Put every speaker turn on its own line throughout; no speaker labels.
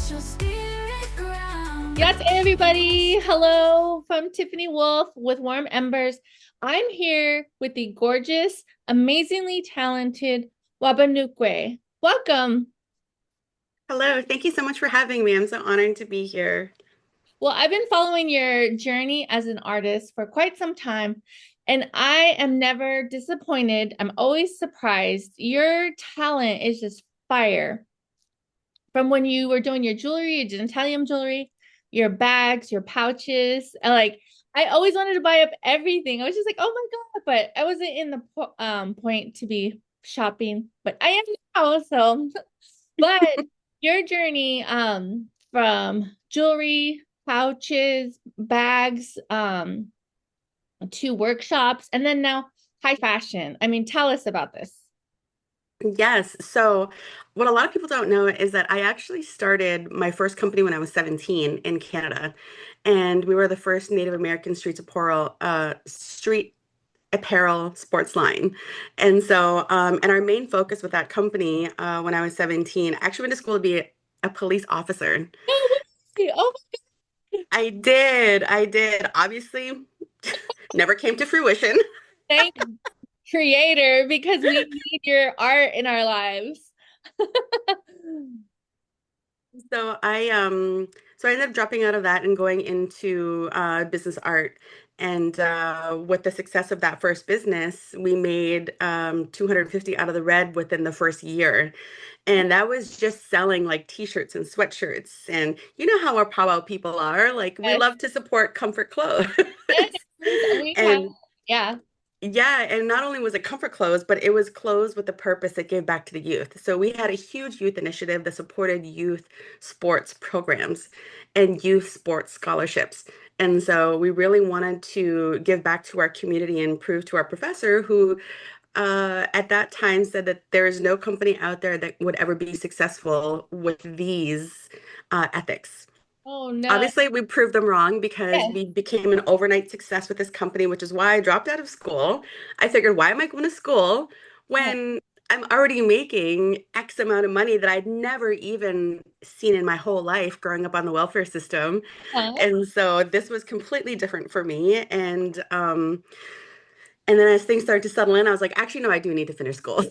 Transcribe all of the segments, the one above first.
Yes, everybody. Hello from Tiffany Wolfe with Warm Embers. I'm here with the gorgeous, amazingly talented Wabanoonkwe. Welcome.
Hello, thank you so much for having me. I'm so honored to be here.
Well, I've been following your journey as an artist for quite some time, and I am never disappointed. I'm always surprised. Your talent is just fire. From when you were doing your jewelry, your genitalium jewelry, your bags, your pouches. I always wanted to buy up everything. I was just like, oh my God, but I wasn't in the point to be shopping, but I am now. So, but your journey from jewelry, pouches, bags, to workshops, and then now high fashion. I mean, tell us about this.
Yes, so what a lot of people don't know is that I actually started my first company when I was 17 in Canada, and we were the first Native American street apparel sports line. And our main focus with that company when I was 17, I actually went to school to be a police officer.
Oh, oh,
I did. Obviously, never came to fruition.
thank creator because we need your art in our lives.
So I ended up dropping out of that and going into business art. And with the success of that first business, we made 250 out of the red within the first year. And that was just selling like t-shirts and sweatshirts. And you know how our powwow people are, like we
Yes,
love to support comfort clothes.
yes, we have,
And
yeah.
yeah, and not only was it comfort clothes, but it was clothes with a purpose that gave back to the youth. So we had a huge youth initiative that supported youth sports programs and youth sports scholarships. And so we really wanted to give back to our community and prove to our professor, who at that time said that there is no company out there that would ever be successful with these ethics.
Oh no.
Obviously, we proved them wrong because
Yes.
we became an overnight success with this company, which is why I dropped out of school. I figured, why am I going to school
Uh-huh.
when I'm already making X amount of money that I'd never even seen in my whole life growing up on the welfare system?
Uh-huh.
And so this was completely different for me. And then as things started to settle in, I was like, actually, no, I do need to finish school.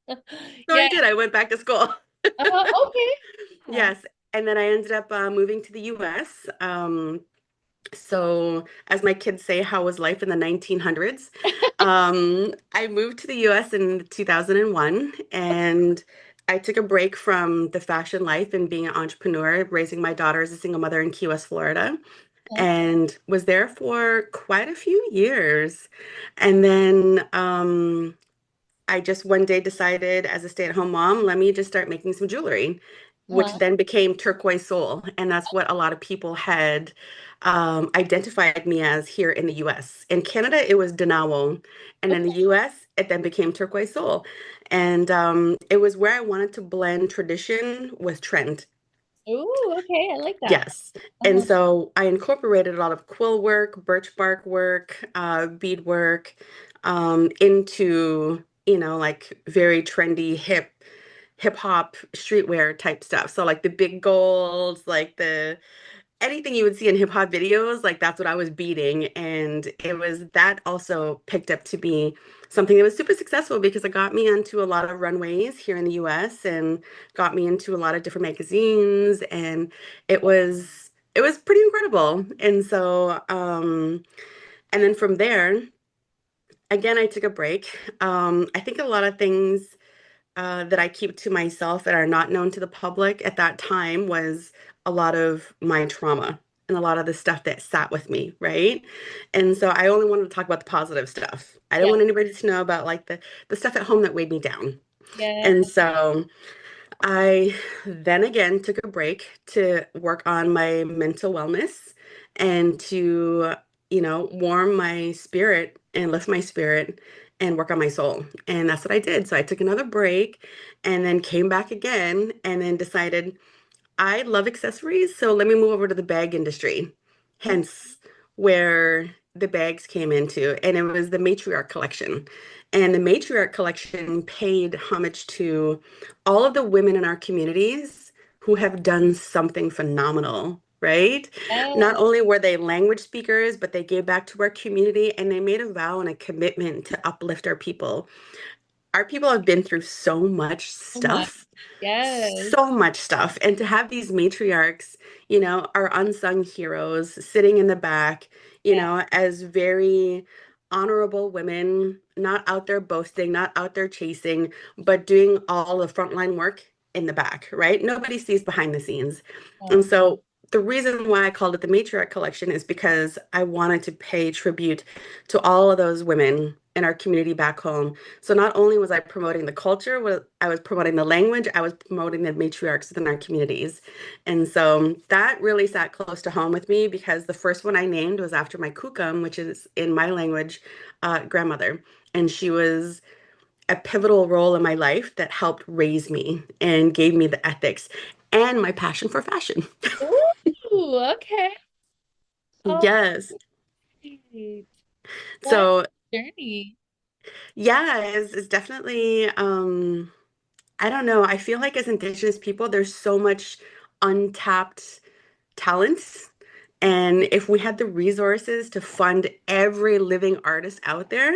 So I
Yeah.
did. I went back to school.
Okay. Uh,
Yes. And then I ended up moving to the US. So, as my kids say, how was life in the 1900s? I moved to the US in 2001 and I took a break from the fashion life and being an entrepreneur, raising my daughter as a single mother in Key West, Florida,
uh,
and was there for quite a few years. And then I just one day decided as a stay-at-home mom, let me just start making some jewelry, which
uh,
then became turquoise soul. And that's what a lot of people had identified me as here in the US. In Canada, it was Dinawo. And in the
okay.
US, it then became turquoise soul. And it was where I wanted to blend tradition with trend.
Ooh, okay. I like that.
Yes. And
Uh-huh.
so I incorporated a lot of quill work, birch bark work, bead work into, like very trendy, hip hop streetwear type stuff. So like the big golds, like the anything you would see in hip hop videos, like that's what I was beating. And it was that also picked up to be something that was super successful because it got me onto a lot of runways here in the US and got me into a lot of different magazines. And it was pretty incredible. And then from there, again, I took a break. I think a lot of things that I keep to myself that are not known to the public at that time was a lot of my trauma and a lot of the stuff that sat with me, right? And so I only wanted to talk about the positive stuff. I didn't
Yeah.
want anybody to know about like the stuff at home that weighed me down.
Yeah.
And so I then again took a break to work on my mental wellness and to, warm my spirit and lift my spirit and work on my soul. And that's what I did. So I took another break and then came back again and then decided I love accessories. So let me move over to the bag industry. Hence, where the bags came into, and it was the matriarch collection. And the matriarch collection paid homage to all of the women in our communities who have done something phenomenal, right? Not
Yeah.
only were they language speakers, but they gave back to our community and they made a vow and a commitment to uplift our people have been through so much
So much.
stuff,
Yes.
so much stuff. And to have these matriarchs, you know, our unsung heroes sitting in the back, you
Yeah.
know, as very honorable women, not out there boasting, not out there chasing, but doing all the frontline work in the back, right? Nobody sees behind the scenes. And
No.
so the reason why I called it the Matriarch Collection is because I wanted to pay tribute to all of those women in our community back home. So not only was I promoting the culture, I was promoting the language, I was promoting the matriarchs within our communities. And so that really sat close to home with me because the first one I named was after my kukam, which is in my language, grandmother. And she was a pivotal role in my life that helped raise me and gave me the ethics and my passion for fashion.
Ooh, okay. Oh,
Yes.
great. What
So
journey?
yeah, it's definitely I don't know. I feel like as Indigenous people, there's so much untapped talent. And if we had the resources to fund every living artist out there,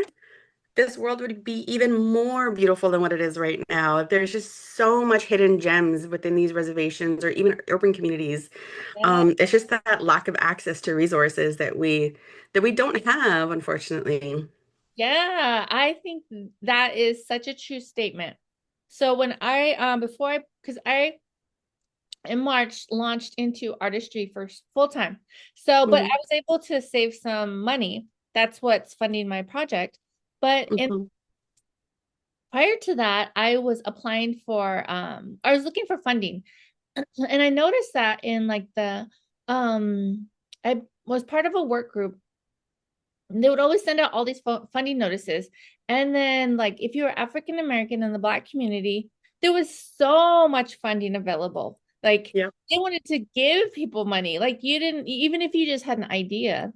this world would be even more beautiful than what it is right now. There's just so much hidden gems within these reservations or even urban communities.
Yeah.
It's just that lack of access to resources that we don't have, unfortunately.
Yeah, I think that is such a true statement. So when I before I because I in March launched into artistry for full time. So, but I
Hmm.
was able to save some money. That's what's funding my project. But in
Hmm.
prior to that, I was applying for I was looking for funding. And I noticed that in like the I was part of a work group. They would always send out all these funding notices. And then like if you were African American in the Black community, there was so much funding available. Like
Yeah.
they wanted to give people money. Like you didn't, even if you just had an idea.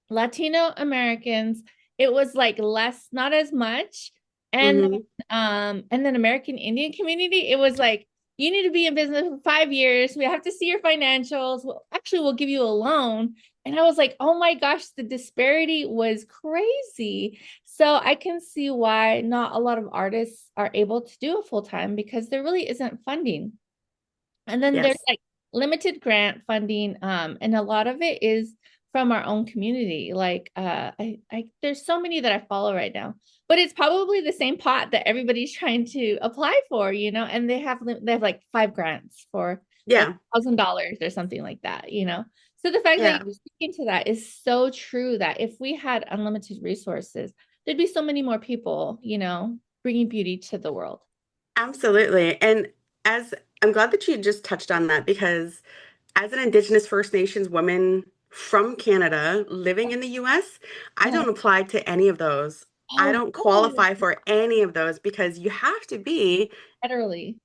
Latino Americans, it was like less, not as much.
Hmm.
And then American Indian community, it was like, you need to be in business for 5 years. We have to see your financials. Well, actually, we'll give you a loan. And I was like, oh my gosh, the disparity was crazy. So I can see why not a lot of artists are able to do it full time because there really isn't funding. And then there's
Yes.
like limited grant funding, and a lot of it is from our own community. Like I there's so many that I follow right now, but it's probably the same pot that everybody's trying to apply for, and they have like 5 grants for like
Yeah.
$1,000 or something like that, So the fact that
Yeah.
you're speaking to that is so true that if we had unlimited resources, there'd be so many more people, bringing beauty to the world.
Absolutely. And as I'm glad that you just touched on that because as an Indigenous First Nations woman from Canada living in the US, I
Uh,
don't apply to any of those. I
oh,
don't
really?
qualify for any of those because you have to be,
Federally.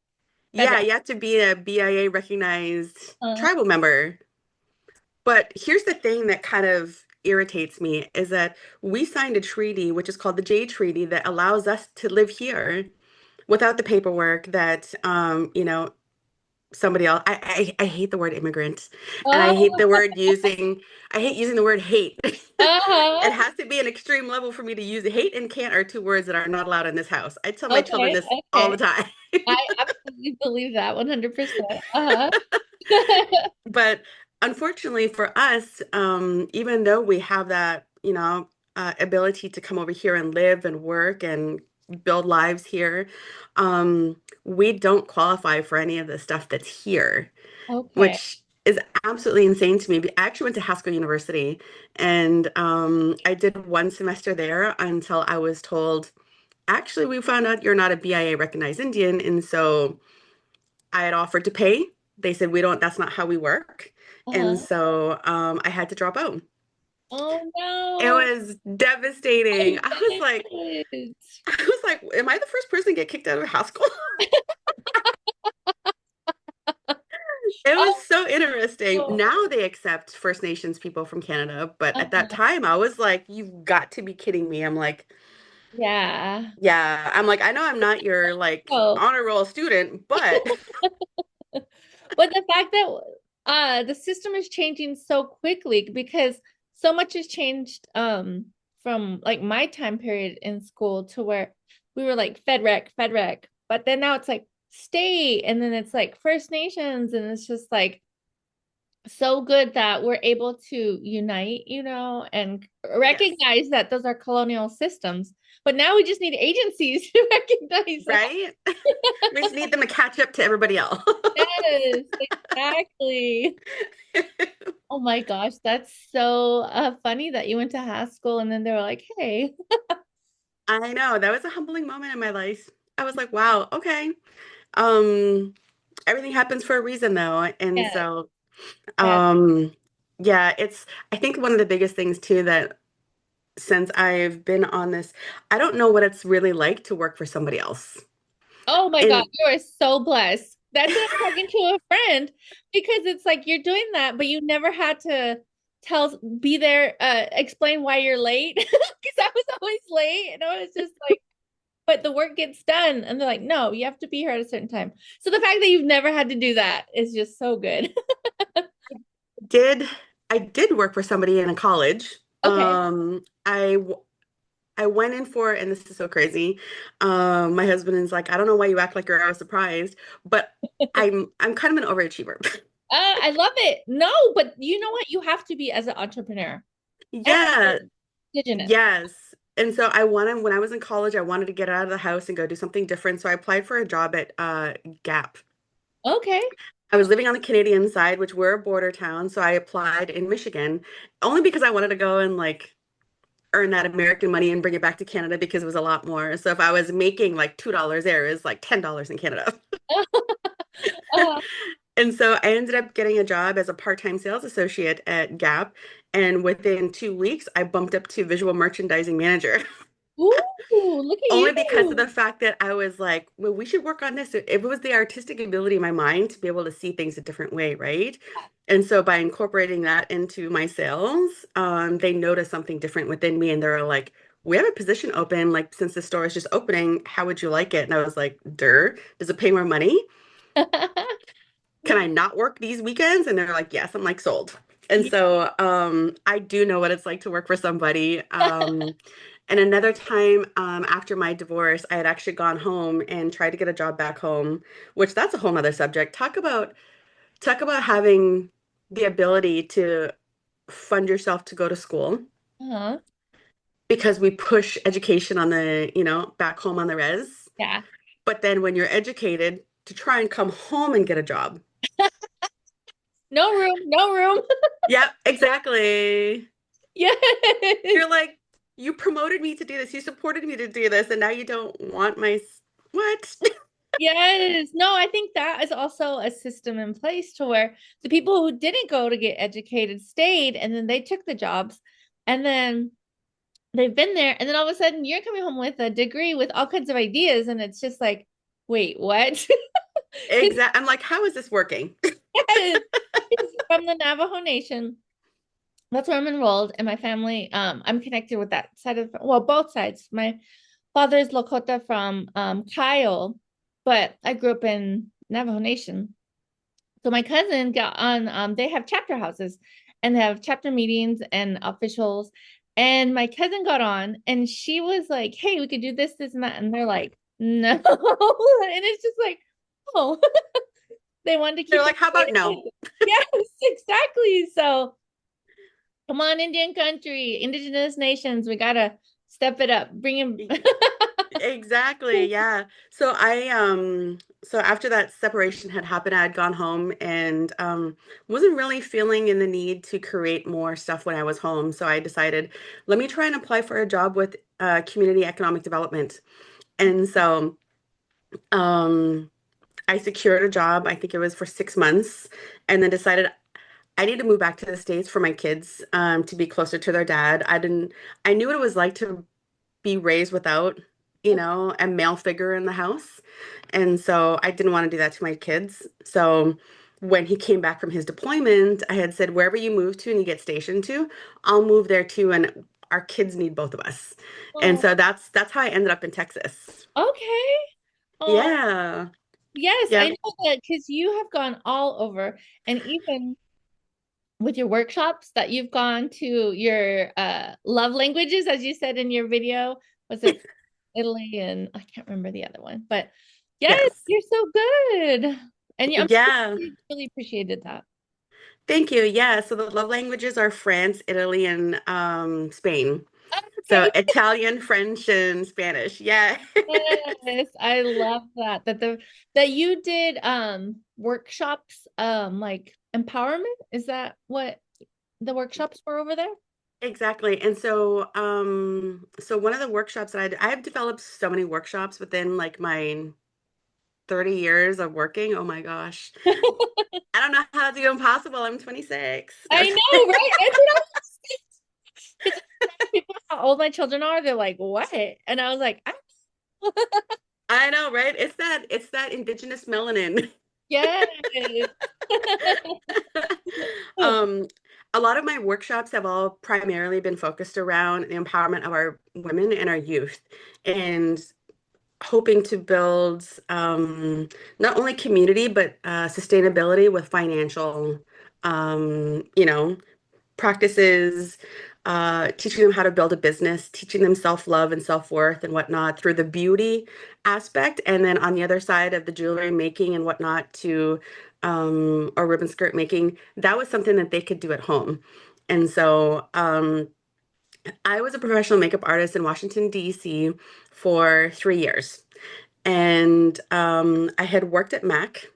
yeah,
Federal.
you have to be a BIA recognized
Uh,
tribal member. But here's the thing that kind of irritates me is that we signed a treaty, which is called the Jay Treaty, that allows us to live here without the paperwork that somebody else. I hate the word immigrant, and I hate
oh,
the word using. I hate using the word hate. It
uh-huh.
has to be an extreme level for me to use it. Hate and can't are two words that are not allowed in this house. I tell my children
Okay,
this all the
okay.
time.
I absolutely believe that 100%. Uh-huh.
But unfortunately for us, even though we have that, ability to come over here and live and work and build lives here, we don't qualify for any of the stuff that's here,
Okay.
which is absolutely insane to me. I actually went to Haskell University and I did one semester there until I was told, actually, we found out you're not a BIA recognized Indian. And so I had offered to pay. They said, we don't, that's not how we work. And
Uh-huh.
so I had to drop out.
Oh
It
no.
was devastating.
I bet.
I was like, am I the first person to get kicked out of high school? It was so interesting.
Oh,
Now they accept First Nations people from Canada, but at that
uh-huh.
time I was like, you've got to be kidding me. I'm like,
Yeah.
yeah. I'm like, I know I'm not your like
Oh,
honor roll student, but
but the fact that the system is changing so quickly because so much has changed from like my time period in school to where we were like fed rec, but then now it's like state and then it's like First Nations and it's just like so good that we're able to unite, and
yes,
recognize that those are colonial systems. But now we just need agencies to recognize that.
right? We just need them to catch up to everybody else.
Yes, exactly. Oh my gosh, that's so funny that you went to high school and then they were like, hey.
I know that was a humbling moment in my life. I was like, wow, okay. Um, Everything happens for a reason though. And
Yeah,
so,
yeah.
um, yeah, I think one of the biggest things too that since I've been on this, I don't know what it's really like to work for somebody else.
Oh my God,
And
you are so blessed. That's what I'm talking to a friend because it's like you're doing that, but you never had to be there, explain why you're late. Because I was always late and I was just like, but the work gets done. And they're like, no, you have to be here at a certain time. So the fact that you've never had to do that is just so good.
did I did work for somebody in a college.
Okay.
I went in for, and this is so crazy. My husband is like, I don't know why you act like you're surprised, but I'm kind of an overachiever.
I love it. No, but you know what? You have to be as an entrepreneur and
Yeah,
indigenous.
yes. And so I wanted, when I was in college, I wanted to get out of the house and go do something different. So I applied for a job at Gap.
Okay.
I was living on the Canadian side, which we're a border town. So I applied in Michigan only because I wanted to go and like earn that American money and bring it back to Canada because it was a lot more. So if I was making like $2 there, it was like $10 in Canada.
Uh,
And so I ended up getting a job as a part-time sales associate at Gap. And within 2 weeks, I bumped up to visual merchandising manager.
ooh, look at
Only because of the
you.
fact that I was like, well, we should work on this. It was the artistic ability in my mind to be able to see things a different way, right? And so by incorporating that into my sales, they noticed something different within me and they're like, we have a position open, like since the store is just opening, how would you like it? And I was like, does it pay more money? Can I not work these weekends? And they're like, yes. I'm like, sold. And so I do know what it's like to work for somebody. And another time after my divorce, I had actually gone home and tried to get a job back home, which that's a whole nother subject. Talk about having the ability to fund yourself to go to school
Uh-huh.
because we push education on back home on the res.
Yeah.
But then when you're educated, to try and come home and get a job.
No room, no room.
Yep, exactly.
Yes.
You're like, you promoted me to do this, you supported me to do this, and now you don't want what?
Yes. No, I think that is also a system in place to where the people who didn't go to get educated stayed and then they took the jobs and then they've been there. And then all of a sudden you're coming home with a degree with all kinds of ideas. And it's just like, wait, what? Because
Exactly. I'm like, how is this working?
yes, it's from the Navajo Nation. That's where I'm enrolled. And my family, I'm connected with that side of, well, both sides. My father is Lakota from Kyle, but I grew up in Navajo Nation. So my cousin got on, they have chapter houses and they have chapter meetings and officials. And my cousin got on and she was like, hey, we could do this, this, and that. And they're like, no. And it's just like, oh, they wanted to
They're
keep it
like, how about no?
safe. Yes, exactly. So come on, Indian country, indigenous nations, we gotta step it up, bring him.
Exactly, yeah. So after that separation had happened, I had gone home and wasn't really feeling in the need to create more stuff when I was home. So I decided, let me try and apply for a job with community economic development. And so um I secured a job, I think it was for 6 months, and then decided I need to move back to the States for my kids to be closer to their dad. I knew what it was like to be raised without, a male figure in the house. And so I didn't want to do that to my kids. So when he came back from his deployment, I had said, wherever you move to and you get stationed to, I'll move there too. And our kids need both of us. And
Oh,
so that's how I ended up in Texas.
okay. Oh,
Yeah.
yes, I
Yeah.
know that because you have gone all over, and even with your workshops that you've gone to your love languages, as you said in your video. Was it Italy and I can't remember the other one, but yes,
Yes.
you're so good. And I'm sure
Yeah.
you really appreciated that.
Thank you. Yeah. So the love languages are France, Italy, and Spain. So
Okay.
Italian, French, and Spanish. Yeah.
Yes, I love that. That you did workshops like empowerment. Is that what the workshops were over there?
Exactly. And so one of the workshops that I've developed so many workshops within like my 30 years of working. Oh my gosh. I don't know how it's even possible. I'm 26. No.
I know, right? That's what I was because people know how old my children are. They're like, what? And I was like,
I know, right? It's that indigenous melanin.
yes.
Um, a lot of my workshops have all primarily been focused around the empowerment of our women and our youth, and hoping to build not only community but sustainability with financial, you know, practices, teaching them how to build a business, teaching them self-love and self-worth and whatnot through the beauty aspect. And then on the other side of the jewelry making and whatnot to, or ribbon skirt making, that was something that they could do at home. And so I was a professional makeup artist in Washington, D.C. for 3 years. And I had worked at Mac.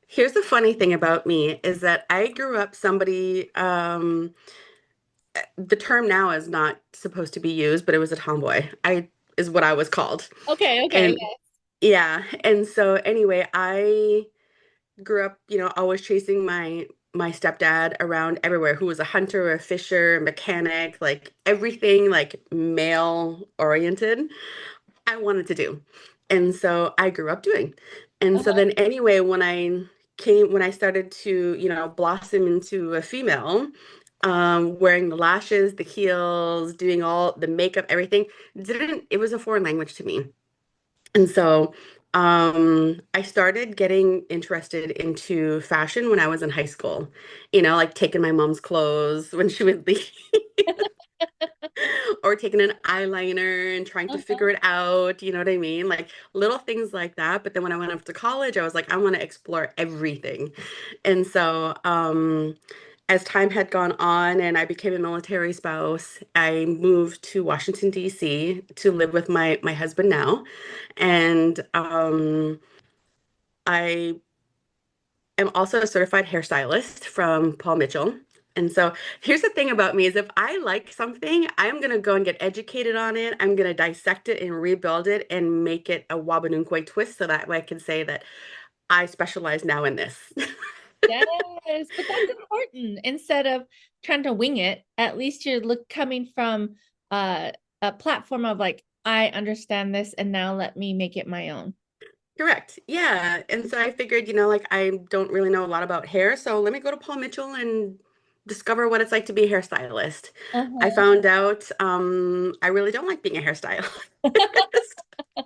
Here's the funny thing about me is that I grew up somebody, the term now is not supposed to be used, but it was a tomboy. I is what I was called.
Okay, okay.
And yeah, and so anyway, I grew up, always chasing my stepdad around everywhere, who was a hunter, a fisher, a mechanic, like everything like male oriented. I wanted to do. And so I grew up doing. And so
Uh-huh.
then anyway, when I started to, blossom into a female, wearing the lashes, the heels, doing all the makeup, everything, it was a foreign language to me. And so I started getting interested into fashion when I was in high school, like taking my mom's clothes when she would leave. Or taking an eyeliner and trying to
Uh-huh.
figure it out, you know what I mean? Like little things like that. But then when I went off to college, I was like, I want to explore everything. And so, as time had gone on and I became a military spouse, I moved to Washington, D.C. to live with my husband now. And I am also a certified hairstylist from Paul Mitchell. And so here's the thing about me is if I like something, I'm gonna go and get educated on it. I'm gonna dissect it and rebuild it and make it a Wabanoonkwe twist so that way I can say that I specialize now in this.
Yes, but that's important. Instead of trying to wing it, at least you're coming from a platform of like, I understand this and now let me make it my own.
Correct. Yeah. And so I figured, like I don't really know a lot about hair, so let me go to Paul Mitchell and discover what it's like to be a hairstylist. I
Uh-huh.
found out I really don't like being a hairstylist.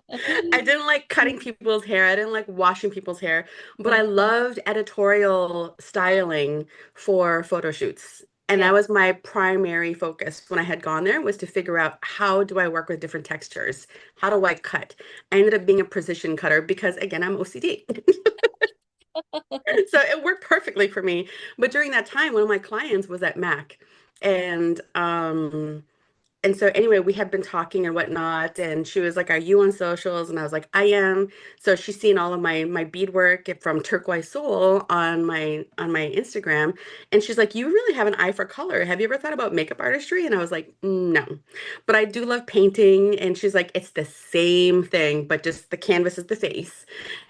I didn't like cutting people's hair. I didn't like washing people's hair, but I loved editorial styling for photo shoots. And
Yeah.
that was my primary focus when I had gone there was to figure out how do I work with different textures? How do I cut? I ended up being a precision cutter because again, I'm OCD. So it worked perfectly for me. But during that time, one of my clients was at Mac. And so anyway, we had been talking and whatnot, and she was like, "Are you on socials?" And I was like, "I am." So she's seen all of my beadwork from Turquoise Soul on my Instagram, and she's like, "You really have an eye for color. Have you ever thought about makeup artistry?" And I was like, "No, but I do love painting." And she's like, "It's the same thing, but just the canvas is the face."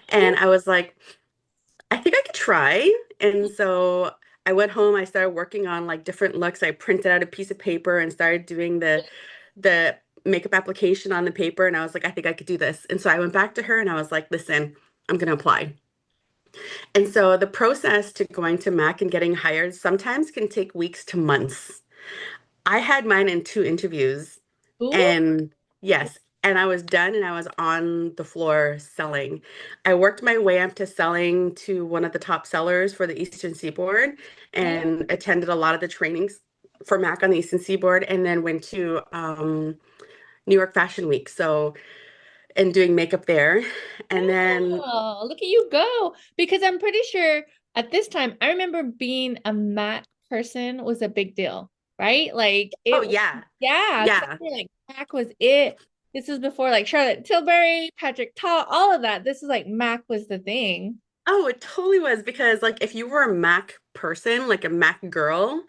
And I was like, I think I could try. And so I went home, I started working on like different looks. I printed out a piece of paper and started doing the makeup application on the paper. And I was like, I think I could do this. And so I went back to her and I was like, listen, I'm gonna apply. And so the process to going to Mac and getting hired sometimes can take weeks to months. I had mine in 2 interviews,
Ooh.
and yes, and I was done and I was on the floor selling. I worked my way up to selling to one of the top sellers for the Eastern Seaboard and attended a lot of the trainings for Mac on the Eastern Seaboard, and then went to New York Fashion Week. So, and doing makeup there. And then,
Oh, look at you go. Because I'm pretty sure at this time, I remember being a Mac person was a big deal, right? Like
oh,
it was,
yeah,
yeah, because I
yeah.
feel like Mac was it. This was before like Charlotte Tilbury, Patrick Ta, all of that. This is like Mac was the thing.
Oh, it totally was because like if you were a Mac person, like a Mac girl,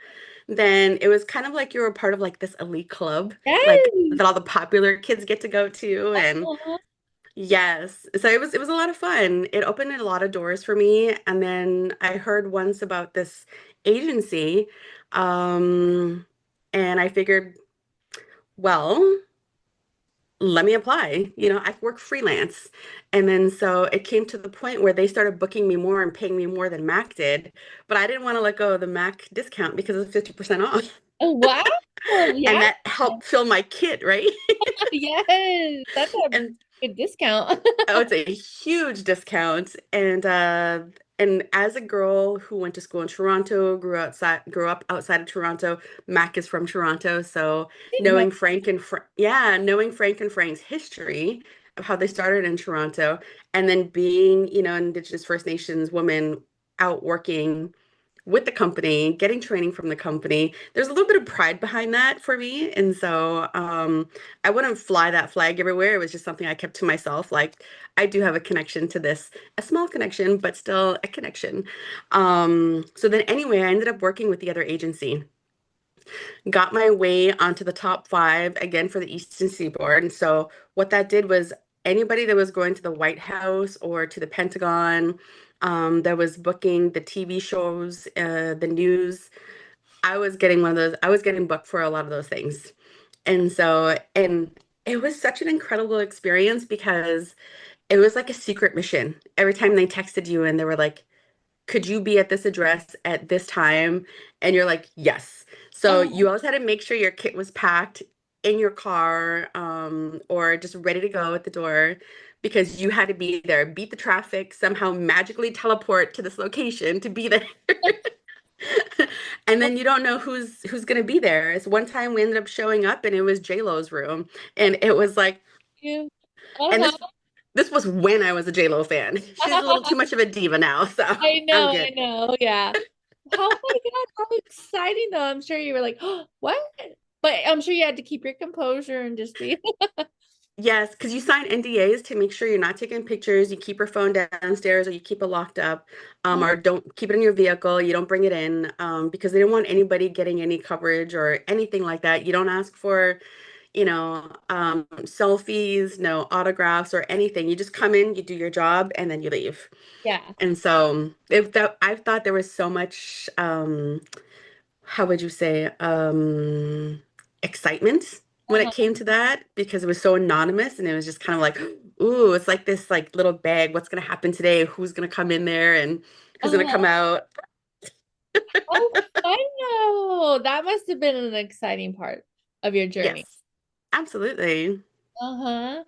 then it was kind of like you were part of like this elite club, like
Yes.
that all the popular kids get to go to. And
Uh-huh.
yes, so it was a lot of fun. It opened a lot of doors for me. And then I heard once about this agency, um, and I figured, well, let me apply. I work freelance. And then so it came to the point where they started booking me more and paying me more than Mac did. But I didn't want to let go of the Mac discount because it was 50% off.
Oh, wow.
And
Yeah.
that helped fill my kit, right?
Yes. That's a
And
good discount.
oh, it's a huge discount. And as a girl who went to school in Toronto, grew up outside of Toronto, Mac is from Toronto, so
Didn't know.
knowing Frank and Frank's history of how they started in Toronto, and then being, Indigenous First Nations woman out working with the company, getting training from the company. There's a little bit of pride behind that for me. And so I wouldn't fly that flag everywhere. It was just something I kept to myself. Like, I do have a connection to this, a small connection, but still a connection. So then, anyway, I ended up working with the other agency, got my way onto the top five again for the Eastern Seaboard. And so, what that did was anybody that was going to the White House or to the Pentagon, that was booking the TV shows, the news, I was getting one of those. I was getting booked for a lot of those things. And it was such an incredible experience because it was like a secret mission. Every time they texted you and they were like, could you be at this address at this time? And you're like, yes. So
Oh,
you always had to make sure your kit was packed in your car, or just ready to go at the door because you had to be there, beat the traffic, somehow magically teleport to this location to be there. And then you don't know who's gonna be there. It's one time we ended up showing up and it was J-Lo's room. And it was like,
you.
and
Uh-huh.
this was when I was a J-Lo fan. She's a little too much of a diva now, so I'm
I
good.
know. Yeah. Oh my God, how exciting though. I'm sure you were like, oh, what? But I'm sure you had to keep your composure and just be.
Yes, because you sign NDAs to make sure you're not taking pictures. You keep your phone downstairs or you keep it locked up, or don't keep it in your vehicle. You don't bring it in, because they don't want anybody getting any coverage or anything like that. You don't ask for, selfies, no autographs or anything. You just come in, you do your job, and then you leave.
Yeah.
And so if that, I thought there was so much, how would you say, excitement when it
Uh-huh.
came to that because it was so anonymous and it was just kind of like, ooh, it's like this like little bag. What's gonna happen today? Who's gonna come in there and who's gonna come
Uh-huh.
out?
Oh, I know. That must have been an exciting part of your journey.
Yes, absolutely.
Uh-huh.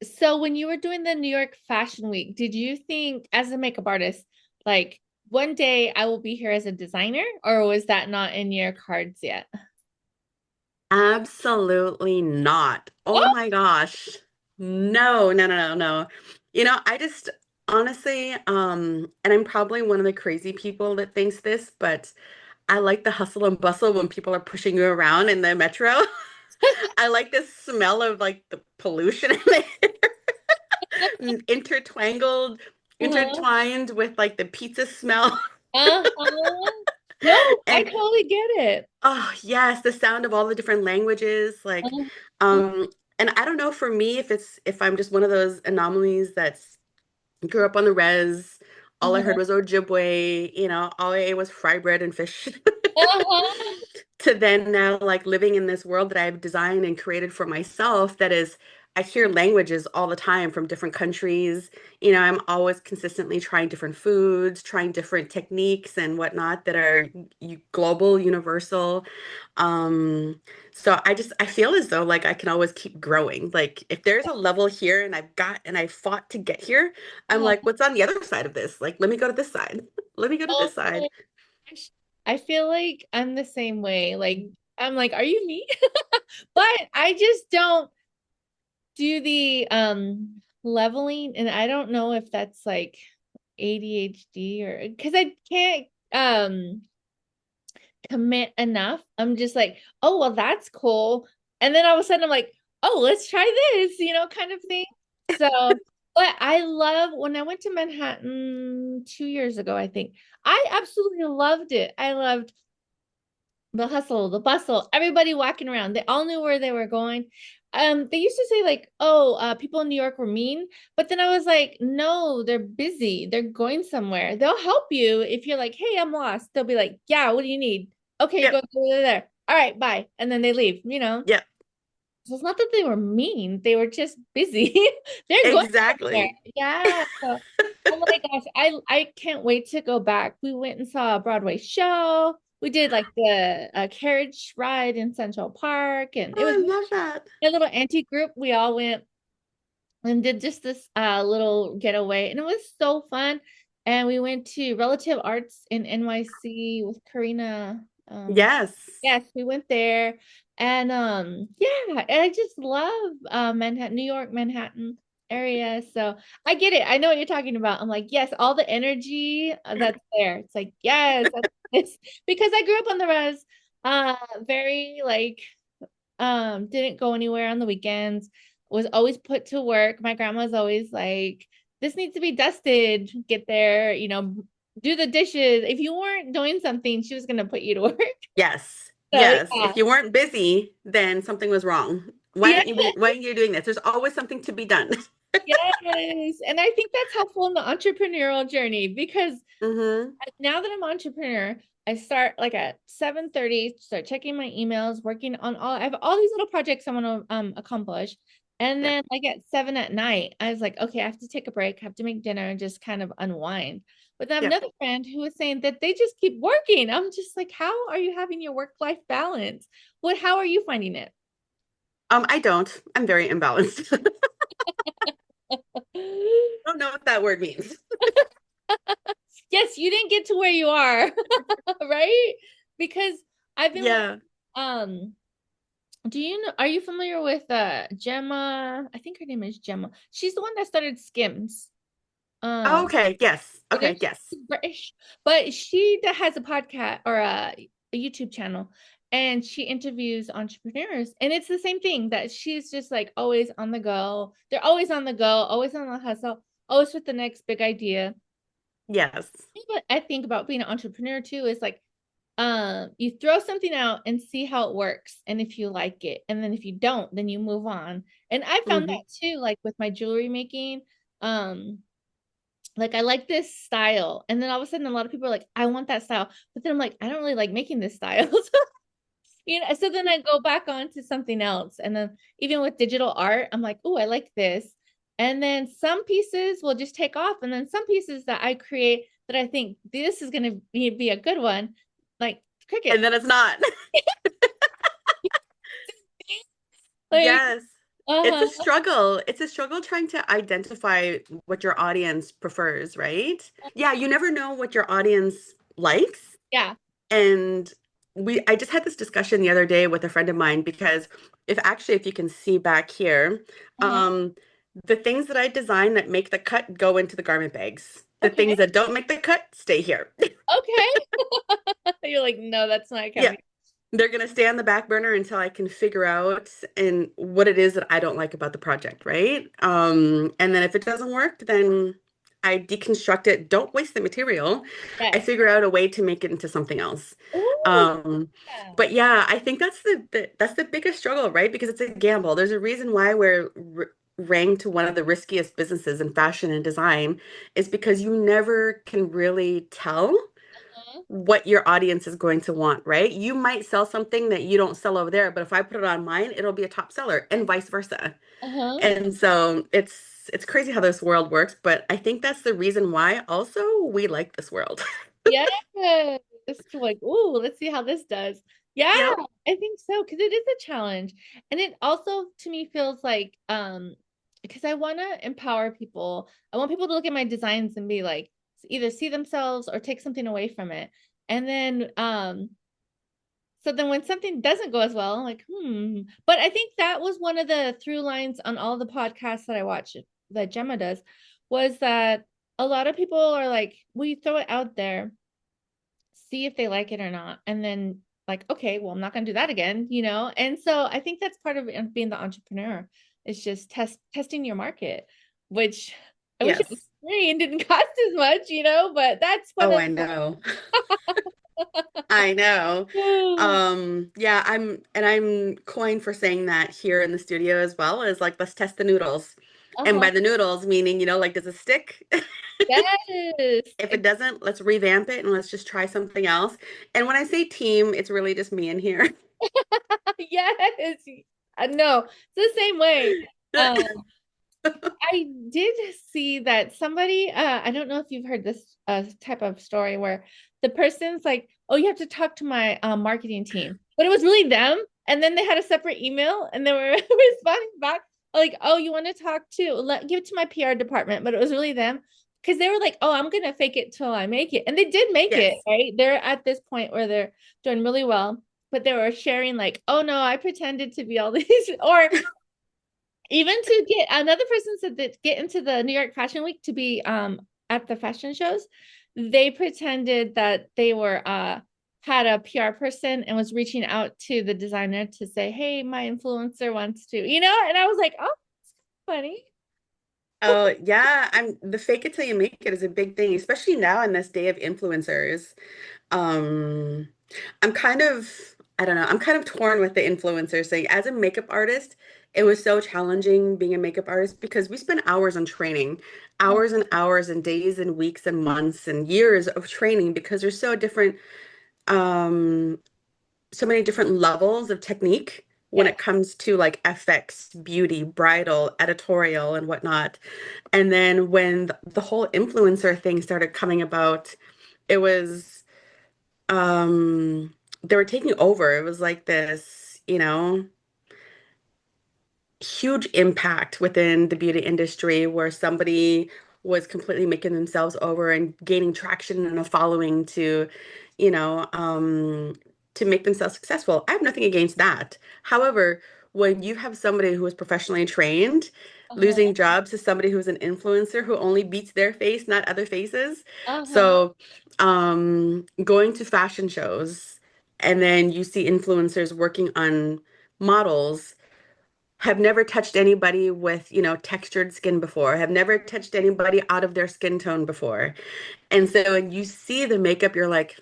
So when you were doing the New York Fashion Week, did you think as a makeup artist, like one day I will be here as a designer, or was that not in your cards yet?
Absolutely not. Oh
Oh,
my gosh. No, no, no, no, no. I just honestly, and I'm probably one of the crazy people that thinks this, but I like the hustle and bustle when people are pushing you around in the metro. I like the smell of like the pollution in the air,
uh-huh.
intertwined with like the pizza smell.
Uh-huh. No, I
And
totally get it.
oh yes, the sound of all the different languages, like,
Uh-huh.
um, and I don't know for me if I'm just one of those anomalies that's grew up on the res. All I heard
Uh-huh.
was Ojibwe, all I ate was fry bread and fish.
Uh-huh.
To then now like living in this world that I've designed and created for myself that is I hear languages all the time from different countries. I'm always consistently trying different foods, trying different techniques and whatnot that are global, universal. Um, so I feel as though like I can always keep growing. Like if there's a level here and I fought to get here, I'm
Uh,
like, what's on the other side of this? Like, let me go to this side. Let me go to
oh
this
my
side.
gosh. I feel like I'm the same way. Like, I'm like, are you me? But I just don't do the leveling, and I don't know if that's like ADHD or because I can't commit enough. I'm just like, oh well, that's cool. And then all of a sudden I'm like, oh, let's try this, kind of thing. So, but I love when I went to Manhattan 2 years ago, I think. I absolutely loved it. I loved the hustle, the bustle, everybody walking around. They all knew where they were going. They used to say like, oh, people in New York were mean, but then I was like, no, they're busy. They're going somewhere. They'll help you if you're like, hey, I'm lost. They'll be like, yeah, what do you need? Okay,
Yep.
go there. All right, bye. And then they leave.
Yep.
So it's not that they were mean, they were just busy. They're going somewhere.
Exactly.
Yeah. So, oh my gosh, I can't wait to go back. We went and saw a Broadway show. We did like the carriage ride in Central Park, and it
Oh,
was
I love that.
a little antique group. We all went and did just this little getaway, and it was so fun. And we went to Relative Arts in NYC with Karina.
Yes.
Yes, we went there. And yeah, and I just love Manhattan, New York, Manhattan area. So I get it. I know what you're talking about. I'm like, yes, all the energy that's there. It's like, yes, it's because I grew up on the res, very like didn't go anywhere on the weekends, was always put to work. My grandma's always like, this needs to be dusted, get there, do the dishes. If you weren't doing something, she was gonna put you to work.
Yes.
So
Yes.
yeah.
If you weren't busy, then something was wrong.
Yeah,
Why aren't you doing this? There's always something to be done.
yes. And I think that's helpful in the entrepreneurial journey because
Hmm.
now that I'm an entrepreneur, I start like at 7:30, start checking my emails, working on I have all these little projects I want to accomplish. And
Yep.
then like at 7 at night, I was like, okay, I have to take a break, have to make dinner and just kind of unwind. But then I have
Yep.
another friend who was saying that they just keep working. I'm just like, how are you having your work-life balance? How are you finding it?
I don't. I'm very imbalanced. I don't know what that word means.
Yes, you didn't get to where you are, right? Because I've been
Yeah.
um are you familiar with Gemma? I think her name is Gemma. She's the one that started Skims.
Oh,
Um
okay. Yes. Okay.
British,
Yes.
British, but she that has a podcast or a YouTube channel, and she interviews entrepreneurs, and it's the same thing that she's just like always on the go. They're always on the go, always on the hustle, always with the next big idea.
Yes.
What I think about being an entrepreneur too is like you throw something out and see how it works, and if you like it, and then if you don't, then you move on. And I found
Hmm.
that too, like with my jewelry making. Like I like this style, and then all of a sudden a lot of people are like, I want that style, but then I'm like, I don't really like making this style. So then I go back on to something else, and then even with digital art, I'm like, oh, I like this. And then some pieces will just take off, and then some pieces that I create that I think this is going to be a good one, like
And
crickets.
then it's not.
Like,
Yes. It's a
uh-huh.
struggle. It's a struggle trying to identify what your audience prefers, right? Yeah, you never know what your audience likes.
Yeah.
And I just had this discussion the other day with a friend of mine because if you can see back here,
Uh-huh.
um, the things that I design that make the cut go into the garment bags. The
Okay.
things that don't make the cut stay here.
Okay. You're like, no, that's not
Yeah.
coming.
They're gonna stay on the back burner until I can figure out and what it is that I don't like about the project, right? And then if it doesn't work, then I deconstruct it. Don't waste the material. I
Yes.
figure out a way to make it into something else.
Ooh,
Um,
yeah.
but yeah, I think that's that's the biggest struggle, right? Because it's a gamble. There's a reason why we're r ranked one of the riskiest businesses in fashion and design is because you never can really tell what your audience is going to want, right? You might sell something that you don't sell over there, but if I put it on mine, it'll be a top seller and vice versa.
Uh-huh.
And so it's crazy how this world works, but I think that's the reason why also we like this world.
Yes. It's like, ooh, let's see how this does. Yeah,
Yep.
I think so, because it is a challenge. And it also to me feels like because I want to empower people. I want people to look at my designs and be like either see themselves or take something away from it. And then so then when something doesn't go as well, I'm like, But I think that was one of the through lines on all the podcasts that I watch that Gemma does, was that a lot of people are like, we throw it out there, see if they like it or not. And then like, okay, well, I'm not gonna do that again, you know? And so I think that's part of being the entrepreneur. It's just testing your market, which I wish it was
Yes.
free and didn't cost as much, you know, but that's one
Oh,
of
I know. I know. Yeah, I'm coined for saying that here in the studio as well, is like, let's test the noodles. And
uh-huh.
by the noodles, meaning, like, does it stick?
Yes.
If it doesn't, let's revamp it and let's just try something else. And when I say team, it's really just me in here.
Yes. No, it's the same way. Um, I did see that somebody, I don't know if you've heard this type of story where the person's like, oh, you have to talk to my marketing team. But it was really them. And then they had a separate email and they were responding back like, oh, you want to talk to, give it to my PR department. But it was really them because they were like, oh, I'm going to fake it till I make it. And they did make it,
Yes.
right? They're at this point where they're doing really well. But they were sharing like, oh no, I pretended to be all these, or even to get another person said that get into the New York Fashion Week to be at the fashion shows, they pretended that they were had a PR person and was reaching out to the designer to say, hey, my influencer wants to, and I was like, oh, that's funny.
Oh, yeah. I'm the fake it till you make it is a big thing, especially now in this day of influencers. Um, I'm kind of, I don't know, I'm kind of torn with the influencer thing. As a makeup artist, it was so challenging being a makeup artist because we spent hours on training, hours and hours and days and weeks and months and years of training because there's um, so many different levels of technique when
Yes.
it comes to like FX, beauty, bridal, editorial, and whatnot. And then when the whole influencer thing started coming about, it was they were taking over. It was like this, huge impact within the beauty industry where somebody was completely making themselves over and gaining traction and a following you know, um, to make themselves successful. I have nothing against that. However, when you have somebody who is professionally trained,
Uh-huh.
losing jobs to somebody who's an influencer who only beats their face, not other faces.
Uh-huh.
So, going to fashion shows and then you see influencers working on models have never touched anybody with, textured skin before, have never touched anybody out of their skin tone before. And so when you see the makeup, you're like,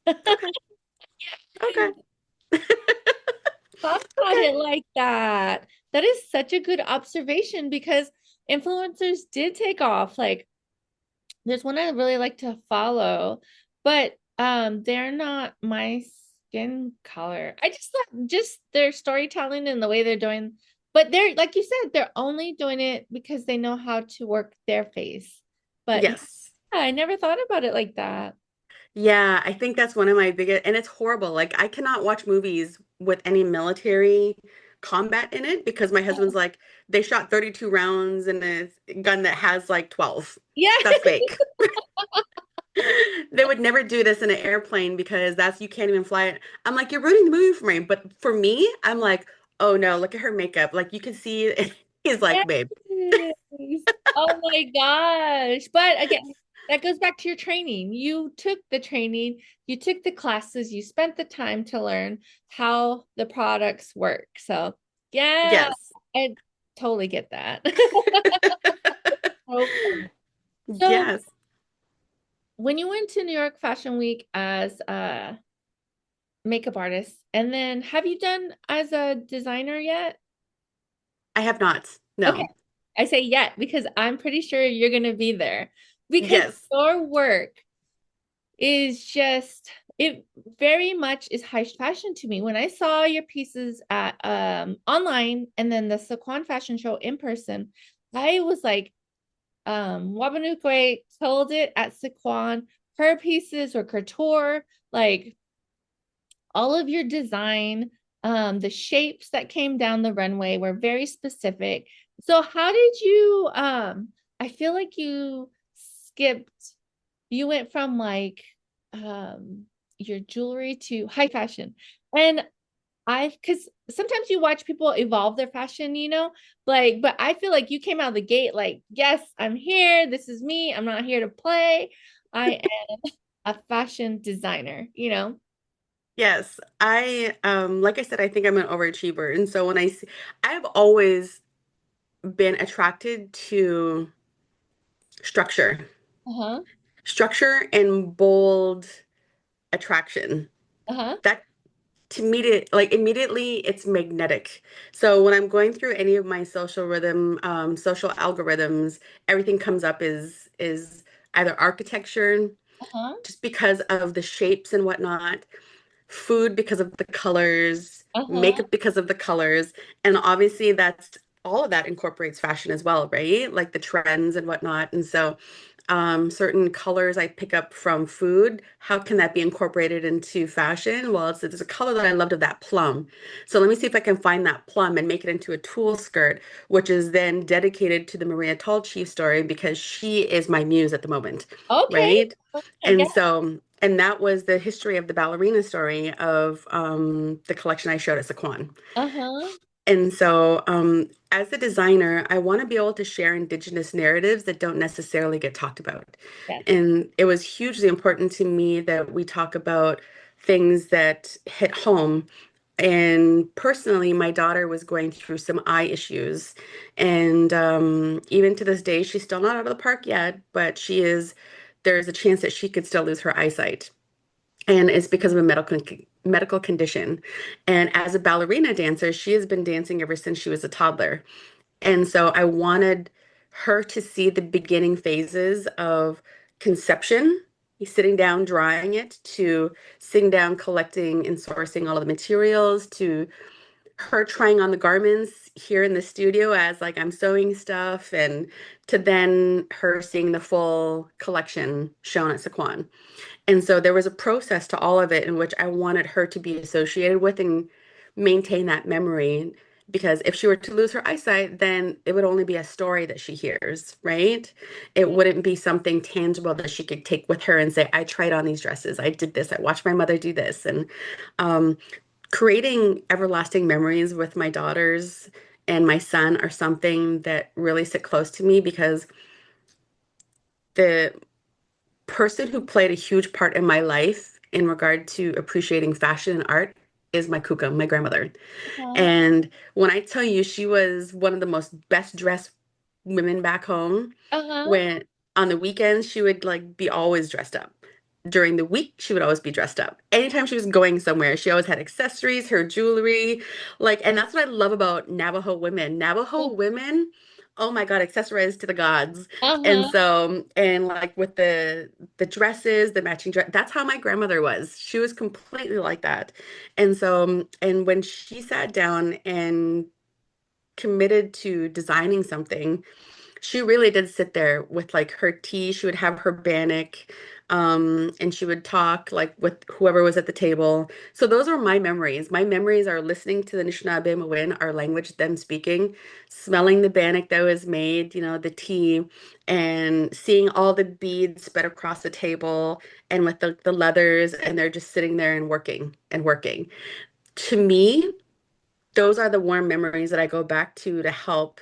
okay, okay,
Thought about
okay.
it like that. That is such a good observation because influencers did take off. Like there's one I really like to follow, but they're not my skin color. I just thought just their storytelling and the way they're doing, but they're like you said, they're only doing it because they know how to work their face. But yeah,
Yes.
I never thought about it like that.
Yeah, I think that's one of my biggest, and it's horrible. Like, I cannot watch movies with any military combat in it because my husband's like, they shot 32 rounds in a gun that has like 12.
Yeah.
That's fake. They would never do this in an airplane because you can't even fly it. I'm like, you're ruining the movie for me. But for me, I'm like, oh no, look at her makeup. Like you can see he's like, babe.
Yes. Oh my gosh. But again, that goes back to your training. You took the training, you took the classes, you spent the time to learn how the products work. So, yeah,
Yes.
I totally get that. So funny. So,
Yes.
when you went to New York Fashion Week as a makeup artist, and then have you done as a designer yet?
I have not.
Okay.
No.
I say yet because I'm pretty sure you're going to be there because
Yes.
your work is just, it very much is high fashion to me. When I saw your pieces at online and then the Saquon fashion show in person, I was like, Wabanoonkwe killed it at Saquon. Her pieces were couture, like all of your design, the shapes that came down the runway were very specific. So how did you I feel like you skipped, you went from like your jewelry to high fashion. And because sometimes you watch people evolve their fashion, like, but I feel like you came out of the gate like, yes, I'm here. This is me. I'm not here to play. I am a fashion designer.
Yes, I like I said, I think I'm an overachiever. And so when I see, I've always been attracted to structure,
Uh-huh.
structure and bold attraction.
Uh-huh.
That to meet it like immediately it's magnetic. So when I'm going through any of my social algorithms, everything comes up is either architecture,
Uh-huh.
just because of the shapes and whatnot, food because of the colors,
Uh-huh.
makeup because of the colors, and obviously that's all of that incorporates fashion as well, right? Like the trends and whatnot. And so certain colors I pick up from food. How can that be incorporated into fashion? Well, there's a color that I loved of that plum. So let me see if I can find that plum and make it into a tulle skirt, which is then dedicated to the Maria Tall Chief story because she is my muse at the moment,
Okay.
right?
I
And
guess.
so, and that was the history of the ballerina story of the collection I showed at Saquon.
Uh-huh.
And so, as a designer, I want to be able to share Indigenous narratives that don't necessarily get talked about.
Yes.
And it was hugely important to me that we talk about things that hit home. And personally, my daughter was going through some eye issues. And even to this day, she's still not out of the park yet, but there's a chance that she could still lose her eyesight, and it's because of a medical condition. And as a ballerina dancer, she has been dancing ever since she was a toddler. And so I wanted her to see the beginning phases of conception, sitting down, drawing it, to sitting down, collecting and sourcing all of the materials, to her trying on the garments here in the studio as like I'm sewing stuff, and to then her seeing the full collection shown at Saquon. And so there was a process to all of it in which I wanted her to be associated with and maintain that memory. Because if she were to lose her eyesight, then it would only be a story that she hears, right? It wouldn't be something tangible that she could take with her and say, I tried on these dresses, I did this, I watched my mother do this. And um, creating everlasting memories with my daughters and my son are something that really sit close to me because the person who played a huge part in my life in regard to appreciating fashion and art is my kuka, my grandmother.
Uh-huh.
And when I tell you she was one of the most best dressed women back home,
Uh-huh.
when on the weekends she would like be always dressed up. During the week, she would always be dressed up. Anytime she was going somewhere, she always had accessories, her jewelry, like, and that's what I love about Navajo women. Navajo women, oh my God, accessorized to the gods. And
Uh-huh.
so, and like with the dresses, the matching dress, that's how my grandmother was. She was completely like that. And so, and when she sat down and committed to designing something, she really did sit there with like her tea. She would have her bannock, and she would talk like with whoever was at the table. So those are my memories. My memories are listening to the Anishinaabe Mawin, our language, them speaking, smelling the bannock that was made, the tea, and seeing all the beads spread across the table and with the leathers, and they're just sitting there and working and working. To me, those are the warm memories that I go back to help,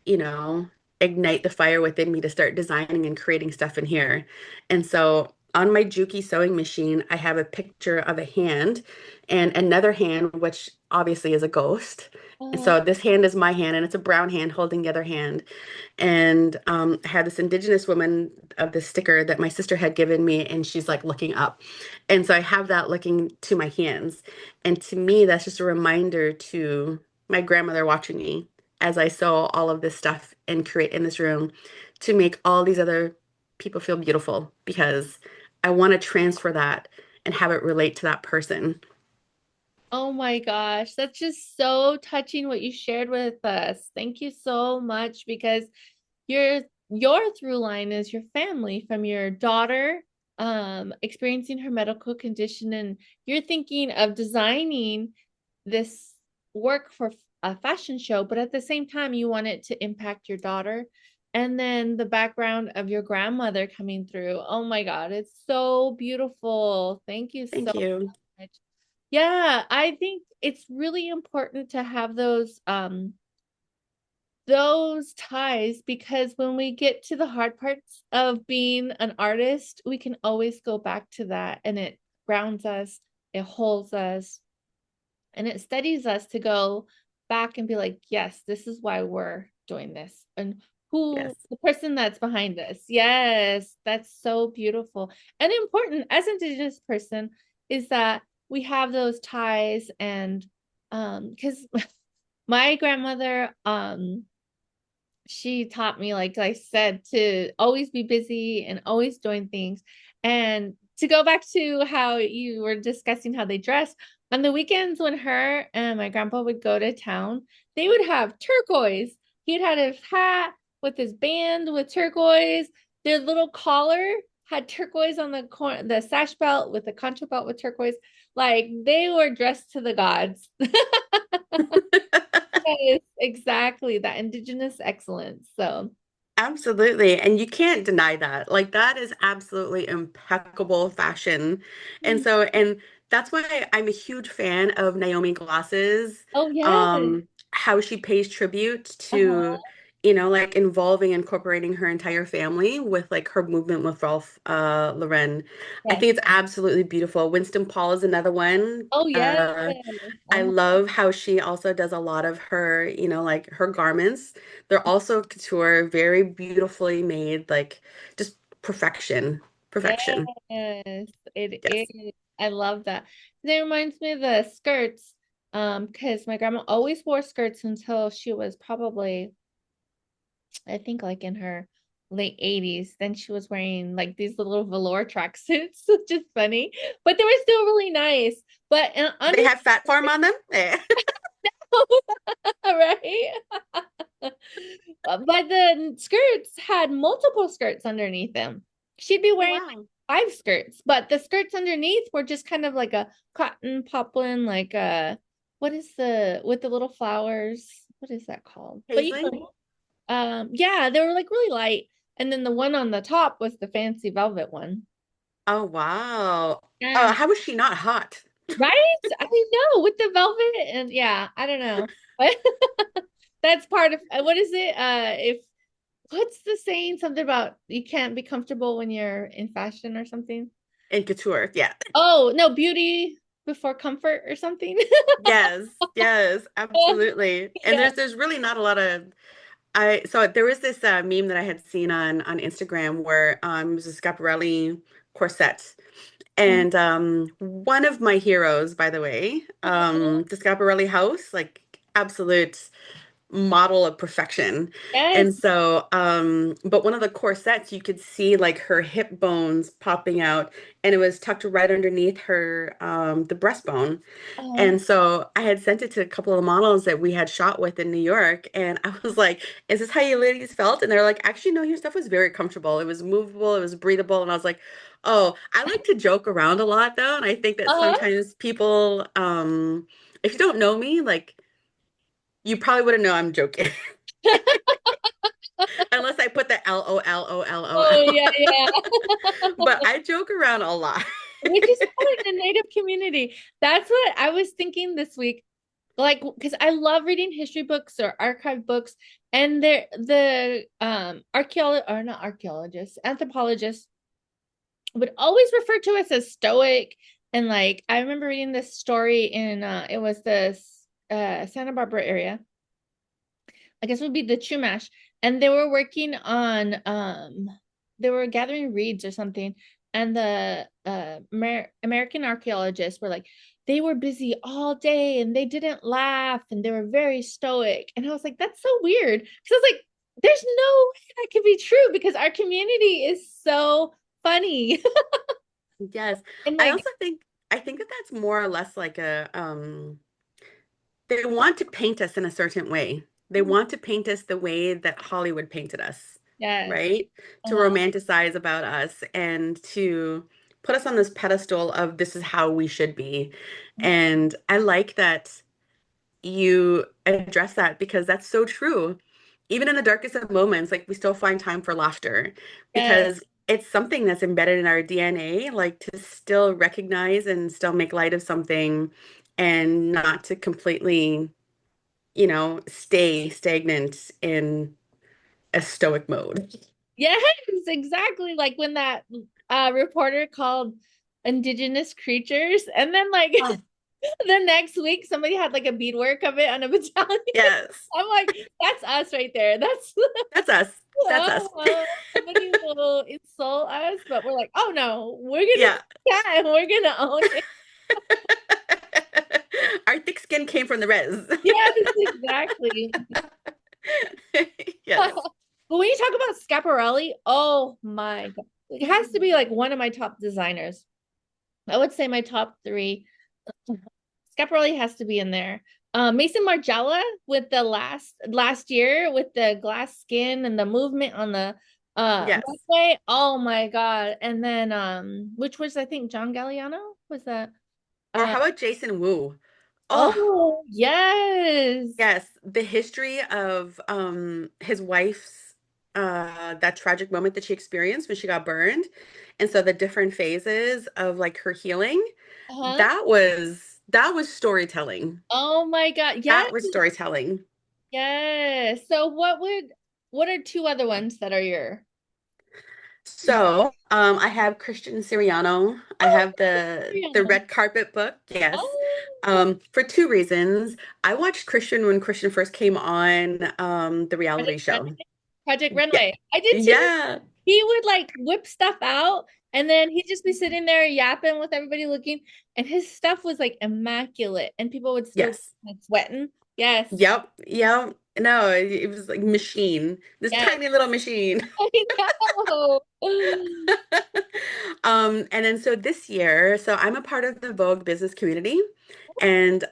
you know, ignite the fire within me to start designing and creating stuff in here. And so on my Juki sewing machine, I have a picture of a hand and another hand, which obviously is a ghost. And
Uh-huh.
so this hand is my hand, and it's a brown hand holding the other hand. And I had this Indigenous woman of the sticker that my sister had given me, and she's like looking up. And so I have that looking to my hands. And to me, that's just a reminder to my grandmother watching me as I sew all of this stuff and create in this room to make all these other people feel beautiful because I want to transfer that and have it relate to that person.
Oh my gosh, that's just so touching what you shared with us. Thank you so much because your your through line is your family from your daughter experiencing her medical condition, and you're thinking of designing this work for a fashion show, but at the same time you want it to impact your daughter. And then the background of your grandmother coming through. Oh my God, it's so beautiful. Thank you so
Thank you.
much. Yeah, I think it's really important to have those ties, because when we get to the hard parts of being an artist, we can always go back to that, and it grounds us, it holds us, and it steadies us to go back and be like, yes, this is why we're doing this. And who
Yes.
the person that's behind us. Yes, that's so beautiful and important as an Indigenous person, is that we have those ties. And because my grandmother she taught me, like I said, to always be busy and always doing things. And to go back to how you were discussing how they dress, on the weekends when her and my grandpa would go to town, they would have turquoise. He'd had his hat with his band with turquoise. Their little collar had turquoise on the sash belt with the concha belt with turquoise. Like they were dressed to the gods. Yes, exactly. That Indigenous excellence. So,
Absolutely. And you can't deny that. Like that is absolutely impeccable fashion. And
mm,
so, and that's why I'm a huge fan of Naomi Glass's,
oh yes.
how she pays tribute
Uh-huh.
to, like involving, incorporating her entire family with like her movement with Ralph Lauren. I
Yes.
think it's absolutely beautiful. Winston Paul is another one.
Oh yes.
I
Uh-huh.
love how she also does a lot of her, like her garments. They're also couture, very beautifully made, like just perfection.
Yes,
Perfection.
it
Yes.
is. I love that. That reminds me of the skirts. Because my grandma always wore skirts until she was probably, I think, like in her late 80s. Then she was wearing like these little velour tracksuits, which is funny, but they were still really nice. But
They
under
have fat farm on them? Eh.
right? But the skirts had multiple skirts underneath them. She'd be
Oh,
wearing
wow.
like 5 skirts, but the skirts underneath were just kind of like a cotton poplin, like a what is the with the little flowers? What is that called? But you
Paisley?
know, yeah, they were like really light. And then the one on the top was the fancy velvet one.
Oh, wow.
Yeah.
How is she not hot?
Right? I know, with the velvet and yeah, I don't know. But that's part of what is it? If what's the saying? Something about you can't be comfortable when you're in fashion or something.
In couture, yeah.
Oh, no, beauty before comfort or something.
Yes, yes, absolutely. And
Yeah.
there's really not a lot of so there was this meme that I had seen on Instagram where it was a Schiaparelli corset. And one of my heroes, by the way,
Oh,
the Schiaparelli house, like absolute model of perfection. And
yes.
so, but one of the corsets, you could see like her hip bones popping out, and it was tucked right underneath her, the breastbone.
Oh,
And so I had sent it to a couple of the models that we had shot with in New York. And I was like, is this how you ladies felt? And they're like, actually, no, your stuff was very comfortable. It was movable, it was breathable. And I was like, oh, I like to joke around a lot though. And I think that
uh-huh.
sometimes people, if you don't know me, like you probably wouldn't know I'm joking. Unless I put the
Oh
LOLOLOL.
yeah, yeah.
But I joke around a lot.
Which is cool in the Native community. That's what I was thinking this week. Like, because I love reading history books or archive books, and they're the archaeologist or not archaeologists, anthropologists would always refer to us as stoic. And like I remember reading this story in it was this Santa Barbara area. I guess it would be the Chumash. And they were working on they were gathering reeds or something. And the American archaeologists were like, they were busy all day and they didn't laugh and they were very stoic. And I was like, that's so weird. Because I was like, there's no way that could be true because our community is so funny.
Yes.
And
I
like,
also think I think that that's more or less like a they want to paint us in a certain way. They want to paint us the way that Hollywood painted us,
yes.
right? To
Uh-huh.
romanticize about us and to put us on this pedestal of this is how we should be. And I like that you address that because that's so true. Even in the darkest of moments, like we still find time for laughter
Yes.
because it's something that's embedded in our DNA, like to still recognize and still make light of something and not to completely, stay stagnant in a stoic mode.
Yes, exactly. Like when that reporter called indigenous creatures, and then like
Oh,
the next week somebody had like a beadwork of it on a battalion.
yes,
I'm like, that's us right there. That's
that's us. That's us.
somebody will insult us, but we're like, oh no, we're gonna
Yeah.
yeah, and we're gonna own it.
Our thick skin came from the res.
Yes, exactly.
Yes.
But when you talk about Scaparelli, oh my God. It has to be like one of my top designers. I would say my top three. Scaparelli has to be in there. Mason Margiela with the last year with the glass skin and the movement on the
Yes.
runway. Oh my God. And then which was I think John Galliano was that
Or
uh
how about Jason Wu? Oh,
oh yes.
yes. The history of his wife's that tragic moment that she experienced when she got burned. And so the different phases of like her healing,
Uh-huh.
that was storytelling.
Oh my God. Yes.
That was storytelling.
Yes. So what are two other ones that are your
So, I have Christian Siriano. I
oh
have the
Mariana.
red carpet book. Yes.
Oh
For two reasons. I watched Christian when Christian first came on the reality
Project
show.
Runway. Project
Yeah.
Runway. I did too.
Yeah.
He would like whip stuff out and then he'd just be sitting there yapping with everybody looking and his stuff was like immaculate and people would still
Yes.
like sweating. Yes.
Yep. Yep. No, it was like machine. This
Yes.
tiny little machine.
I know.
And then so this year, so I'm a part of the Vogue business community, and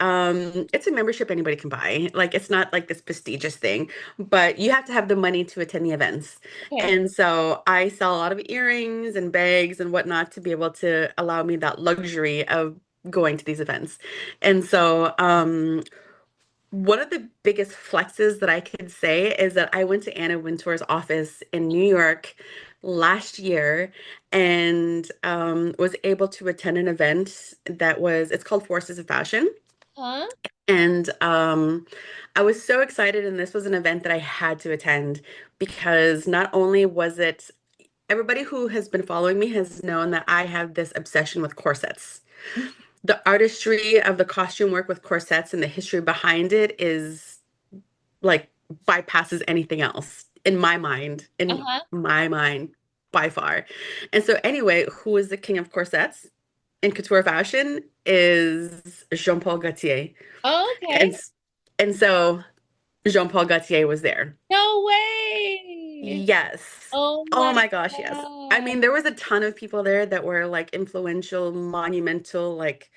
it's a membership anybody can buy. Like it's not like this prestigious thing, but you have to have the money to attend the events.
Okay.
And so I sell a lot of earrings and bags and whatnot to be able to allow me that luxury of going to these events. And so one of the biggest flexes that I could say is that I went to Anna Wintour's office in New York last year and was able to attend an event it's called Forces of Fashion.
Huh?
And I was so excited, and this was an event that I had to attend because not only was it, everybody who has been following me has known that I have this obsession with corsets. The artistry of the costume work with corsets and the history behind it is like bypasses anything else in
Uh-huh.
my mind, by far. And so anyway, who is the king of corsets in couture fashion is Jean-Paul Gaultier.
Oh, okay.
And and so Jean-Paul Gaultier was there.
No way.
Yes.
Oh
Oh
my
my gosh, yes. I
God.
mean, there was a ton of people there that were like influential, monumental, like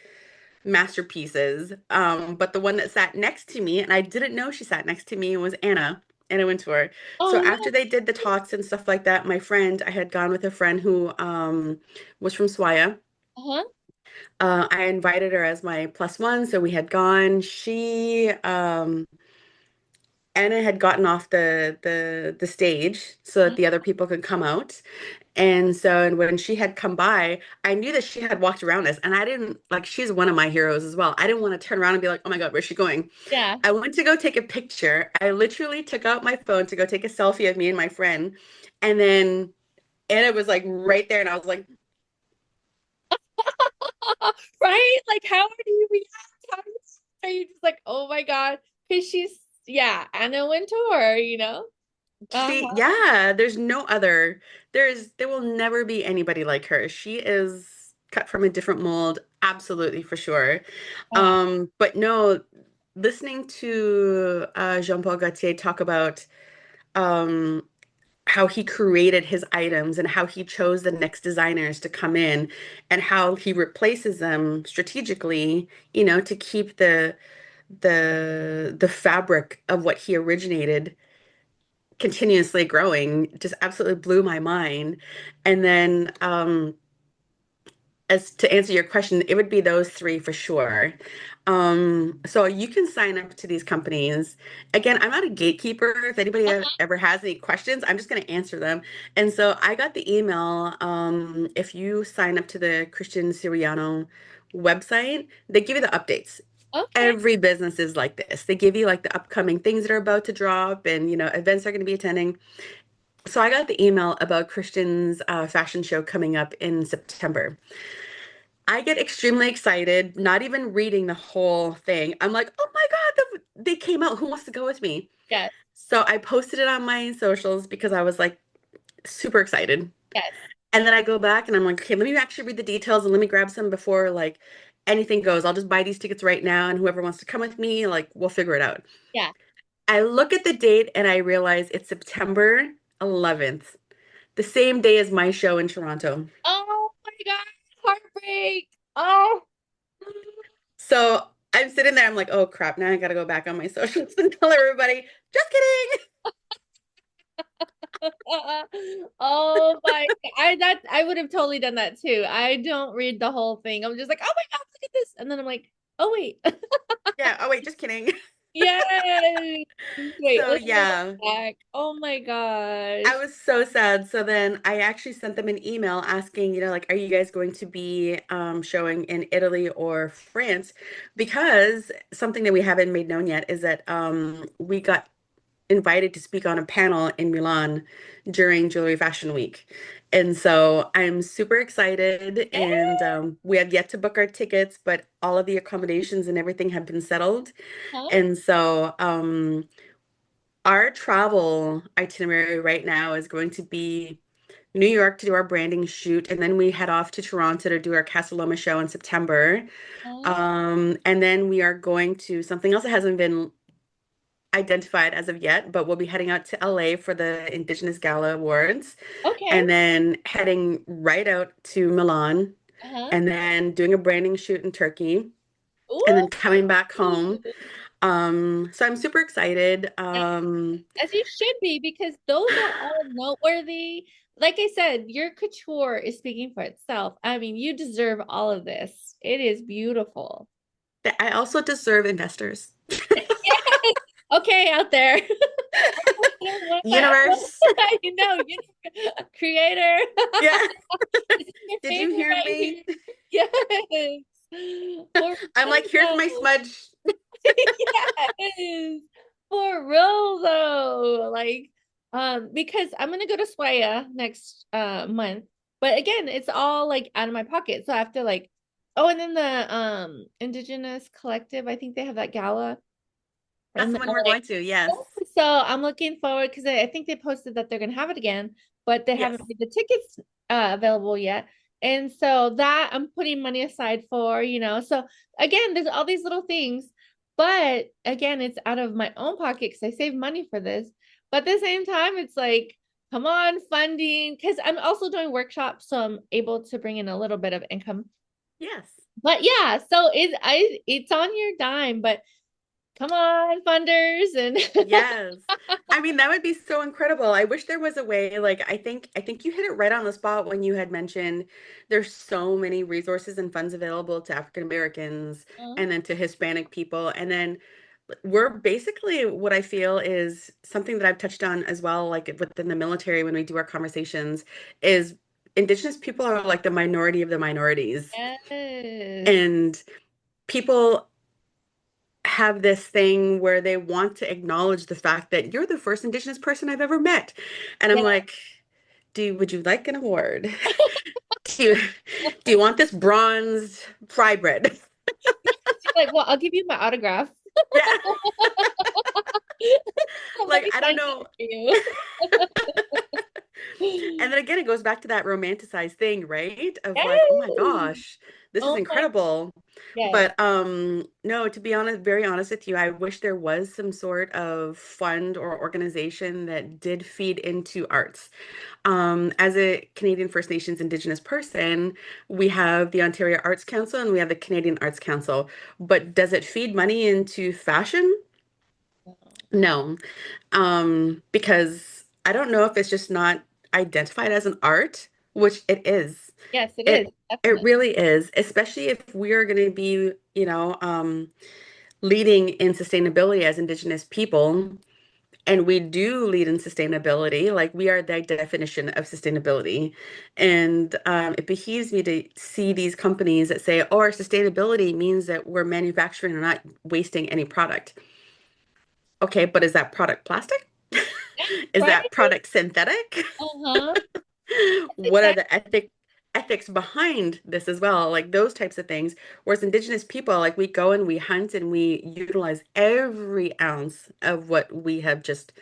masterpieces. But the one that sat next to me, and I didn't know she sat next to me, was Anna Wintour. So
Oh
after
no.
they did the talks and stuff like that, I had gone with a friend who was from Swaya.
Uh-huh.
I invited her as my plus one, so we had gone. Anna had gotten off the stage so that the other people could come out. And so and when she had come by, I knew that she had walked around us, and I didn't like she's one of my heroes as well. I didn't want to turn around and be like, "Oh my God, where's she going?"
Yeah.
I went to go take a picture. I literally took out my phone to go take a selfie of me and my friend. And then Anna was like right there, and I was like,
Right? Like, how do you react? Are you just like, oh my God? Because yeah, Anna Wintour. Uh-huh.
yeah, there's no other. There will never be anybody like her. She is cut from a different mold, absolutely for sure.
Uh,
But no, listening to Jean-Paul Gaultier talk about um how he created his items and how he chose the next designers to come in and how he replaces them strategically, to keep the fabric of what he originated continuously growing just absolutely blew my mind. And then as to answer your question, it would be those three for sure. So you can sign up to these companies. Again, I'm not a gatekeeper. If anybody ever has any questions, I'm just going to answer them. And so I got the email. If you sign up to the Christian Siriano website, they give you the updates.
Okay.
Every business is like this. They give you like the upcoming things that are about to drop and events they're going to be attending. So I got the email about Christian's fashion show coming up in September. I get extremely excited, not even reading the whole thing. I'm like, oh my God, they came out. Who wants to go with me?
Yes.
So I posted it on my socials because I was like super excited.
Yes.
And then I go back and I'm like, okay, let me actually read the details and let me grab some before like anything goes. I'll just buy these tickets right now and whoever wants to come with me, like we'll figure it out.
Yeah.
I look at the date and I realize it's September 11th, the same day as my show in Toronto.
Oh my God. Heartbreak. Oh.
So I'm sitting there, I'm like, oh crap, now I gotta go back on my socials and tell everybody, just kidding.
Oh my, I would have totally done that too. I don't read the whole thing. I'm just like, oh my God, look at this. And then I'm like, oh wait.
Yeah, oh wait, just kidding.
Yay. Wait,
So
let me go
yeah,
back. Oh my
I
gosh.
was so sad. So then I actually sent them an email asking, like, are you guys going to be showing in Italy or France? Because something that we haven't made known yet is that we got invited to speak on a panel in Milan during Jewelry Fashion Week. And so I'm super excited.
Yeah.
And we have yet to book our tickets, but all of the accommodations and everything have been settled.
Huh?
And so our travel itinerary right now is going to be New York to do our branding shoot. And then we head off to Toronto to do our Casa Loma show in September.
Huh?
And then we are going to something else that hasn't been identified as of yet, but we'll be heading out to LA for the Indigenous Gala Awards
Okay.
and then heading right out to Milan
Uh-huh.
and then doing a branding shoot in Turkey and then
Ooh.
coming back home. So I'm super excited.
As you should be, because those are all noteworthy. Like I said, your couture is speaking for itself. I mean, you deserve all of this. It is beautiful.
I also deserve investors.
Yes. Okay, out there.
Universe.
You know, you creator.
Yeah.
This is your
Did you
favorite
hear
right
me?
here. Yes. For
I'm like, here's my
real.
smudge.
Yes. For real though. Like, because I'm gonna go to Swaya next month. But again, it's all like out of my pocket. So I have to like, oh, and then the Indigenous Collective, I think they have that gala
That's
in
the one we're
LA.
going to. Yes.
So I'm looking forward because I think they posted that they're gonna have it again, but they
Yes.
haven't made the tickets available yet. And so that I'm putting money aside for, So again, there's all these little things, but again, it's out of my own pocket because I save money for this. But at the same time, it's like, come on, funding, because I'm also doing workshops, so I'm able to bring in a little bit of income.
Yes.
But yeah, so it's on your dime, but come on, funders and
Yes. I mean, that would be so incredible. I wish there was a way, like I think you hit it right on the spot when you had mentioned there's so many resources and funds available to African Americans and then to Hispanic people. And then we're basically what I feel is something that I've touched on as well, like within the military when we do our conversations, is Indigenous people are like the minority of the minorities.
yes.
And people have this thing where they want to acknowledge the fact that you're the first Indigenous person I've ever met. And I'm
Yeah.
like, would you like an award? Do you, do you want this bronze fry bread?
Like, well, I'll give you my autograph.
Yeah.
Let
Like,
me
I don't
sign it
know.
for you.
And then again, it goes back to that romanticized thing, right? Of like, oh my
Yes.
gosh, this is
Oh my,
incredible.
yes.
But no, to be honest, very honest with you, I wish there was some sort of fund or organization that did feed into arts. As a Canadian First Nations Indigenous person, we have the Ontario Arts Council and we have the Canadian Arts Council. But does it feed money into fashion? No. Because I don't know if it's just not identified as an art, which it is.
Yes, it is.
It
Definitely.
really is, especially if we're going to be, leading in sustainability as Indigenous people. And we do lead in sustainability, like we are the definition of sustainability. And it behoves me to see these companies that say, oh, our sustainability means that we're manufacturing and not wasting any product. Okay, but is that product plastic? Is
Right?
that product synthetic?
Uh-huh. That's
What are
exactly.
the ethics behind this as well? Like those types of things. Whereas Indigenous people, like we go and we hunt and we utilize every ounce of what we have just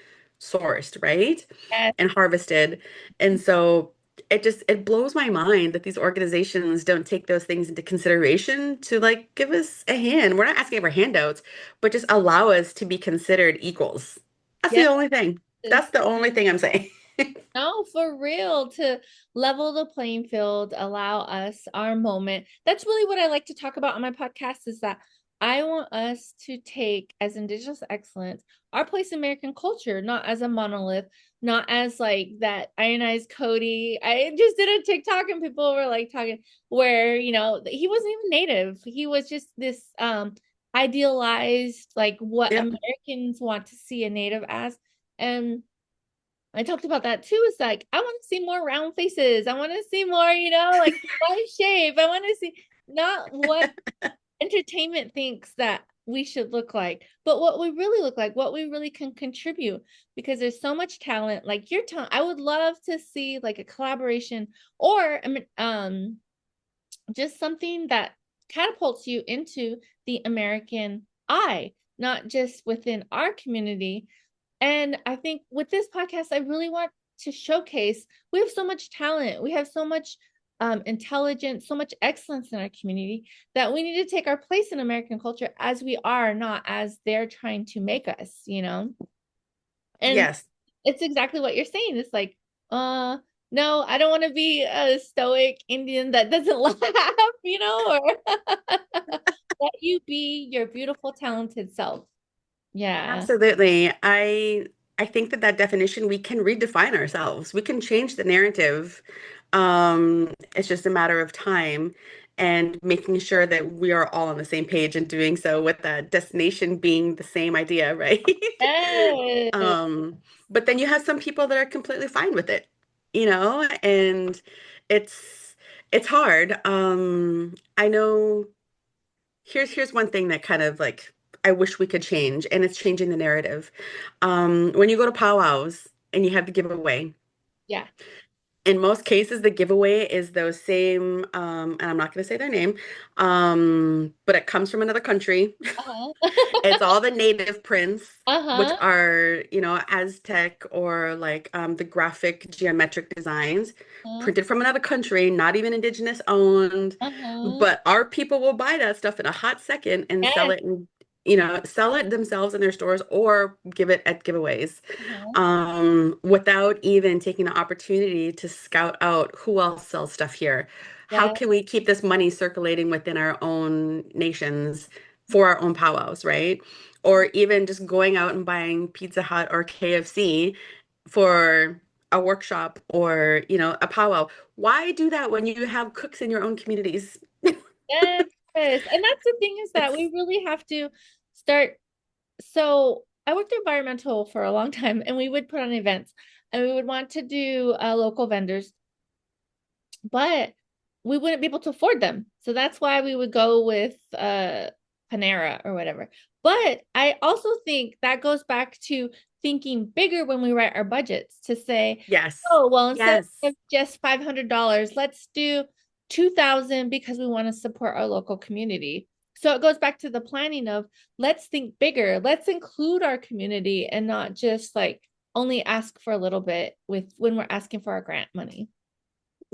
sourced, right?
Yes.
And harvested. And so it blows my mind that these organizations don't take those things into consideration to like give us a hand. We're not asking for handouts, but just allow us to be considered equals. That's the
Yes.
only thing. That's the only thing I'm saying.
No, for real, to level the playing field, allow us our moment. That's really what I like to talk about on my podcast is that I want us to take as Indigenous excellence our place in American culture, not as a monolith, not as like that ionized Cody. I just did a TikTok and people were like talking where, he wasn't even native. He was just this idealized like what
Yep.
Americans want to see a native as. And I talked about that too. It's like, I want to see more round faces. I want to see more, like life shape. I want to see not what entertainment thinks that we should look like, but what we really look like, what we really can contribute. Because there's so much talent. Like your talent, I would love to see like a collaboration or just something that catapults you into the American eye, not just within our community. And I think with this podcast, I really want to showcase we have so much talent, we have so much intelligence, so much excellence in our community that we need to take our place in American culture as we are, not as they're trying to make us. And
Yes.
it's exactly what you're saying. It's like, no, I don't want to be a stoic Indian that doesn't laugh, or let you be your beautiful, talented self. Yeah.
Absolutely. I think that that definition we can redefine ourselves. We can change the narrative. It's just a matter of time and making sure that we are all on the same page and doing so with the destination being the same idea, right?
Yes.
Um, but then you have some people that are completely fine with it, and it's it's hard. I know here's one thing that kind of like I wish we could change, and it's changing the narrative. When you go to powwows and you have the giveaway,
Yeah.
in most cases, the giveaway is those same, and I'm not going to say their name, but it comes from another country.
Uh-huh.
It's all the native prints, which
Uh-huh.
are, Aztec or like the graphic geometric designs
Uh-huh.
printed from another country, not even indigenous owned.
Uh-huh.
But our people will buy that stuff in a hot second and sell
Yes.
it and, sell it themselves in their stores or give it at giveaways,
Uh-huh.
without even taking the opportunity to scout out who else sells stuff here. How
Yes.
can we keep this money circulating within our own nations for our own powwows, right? Or even just going out and buying Pizza Hut or KFC for a workshop or, a powwow. Why do that when you have cooks in your own communities?
Yes. And that's the thing is that we
It's
really have to start. So I worked environmental for a long time and we would put on events and we would want to do local vendors, but we wouldn't be able to afford them. So that's why we would go with Panera or whatever. But I also think that goes back to thinking bigger when we write our budgets to say,
yes.
oh, well, instead
Yes.
of just $500, let's do 2,000 because we want to support our local community. So it goes back to the planning of let's think bigger. Let's include our community and not just like only ask for a little bit with when we're asking for our grant money.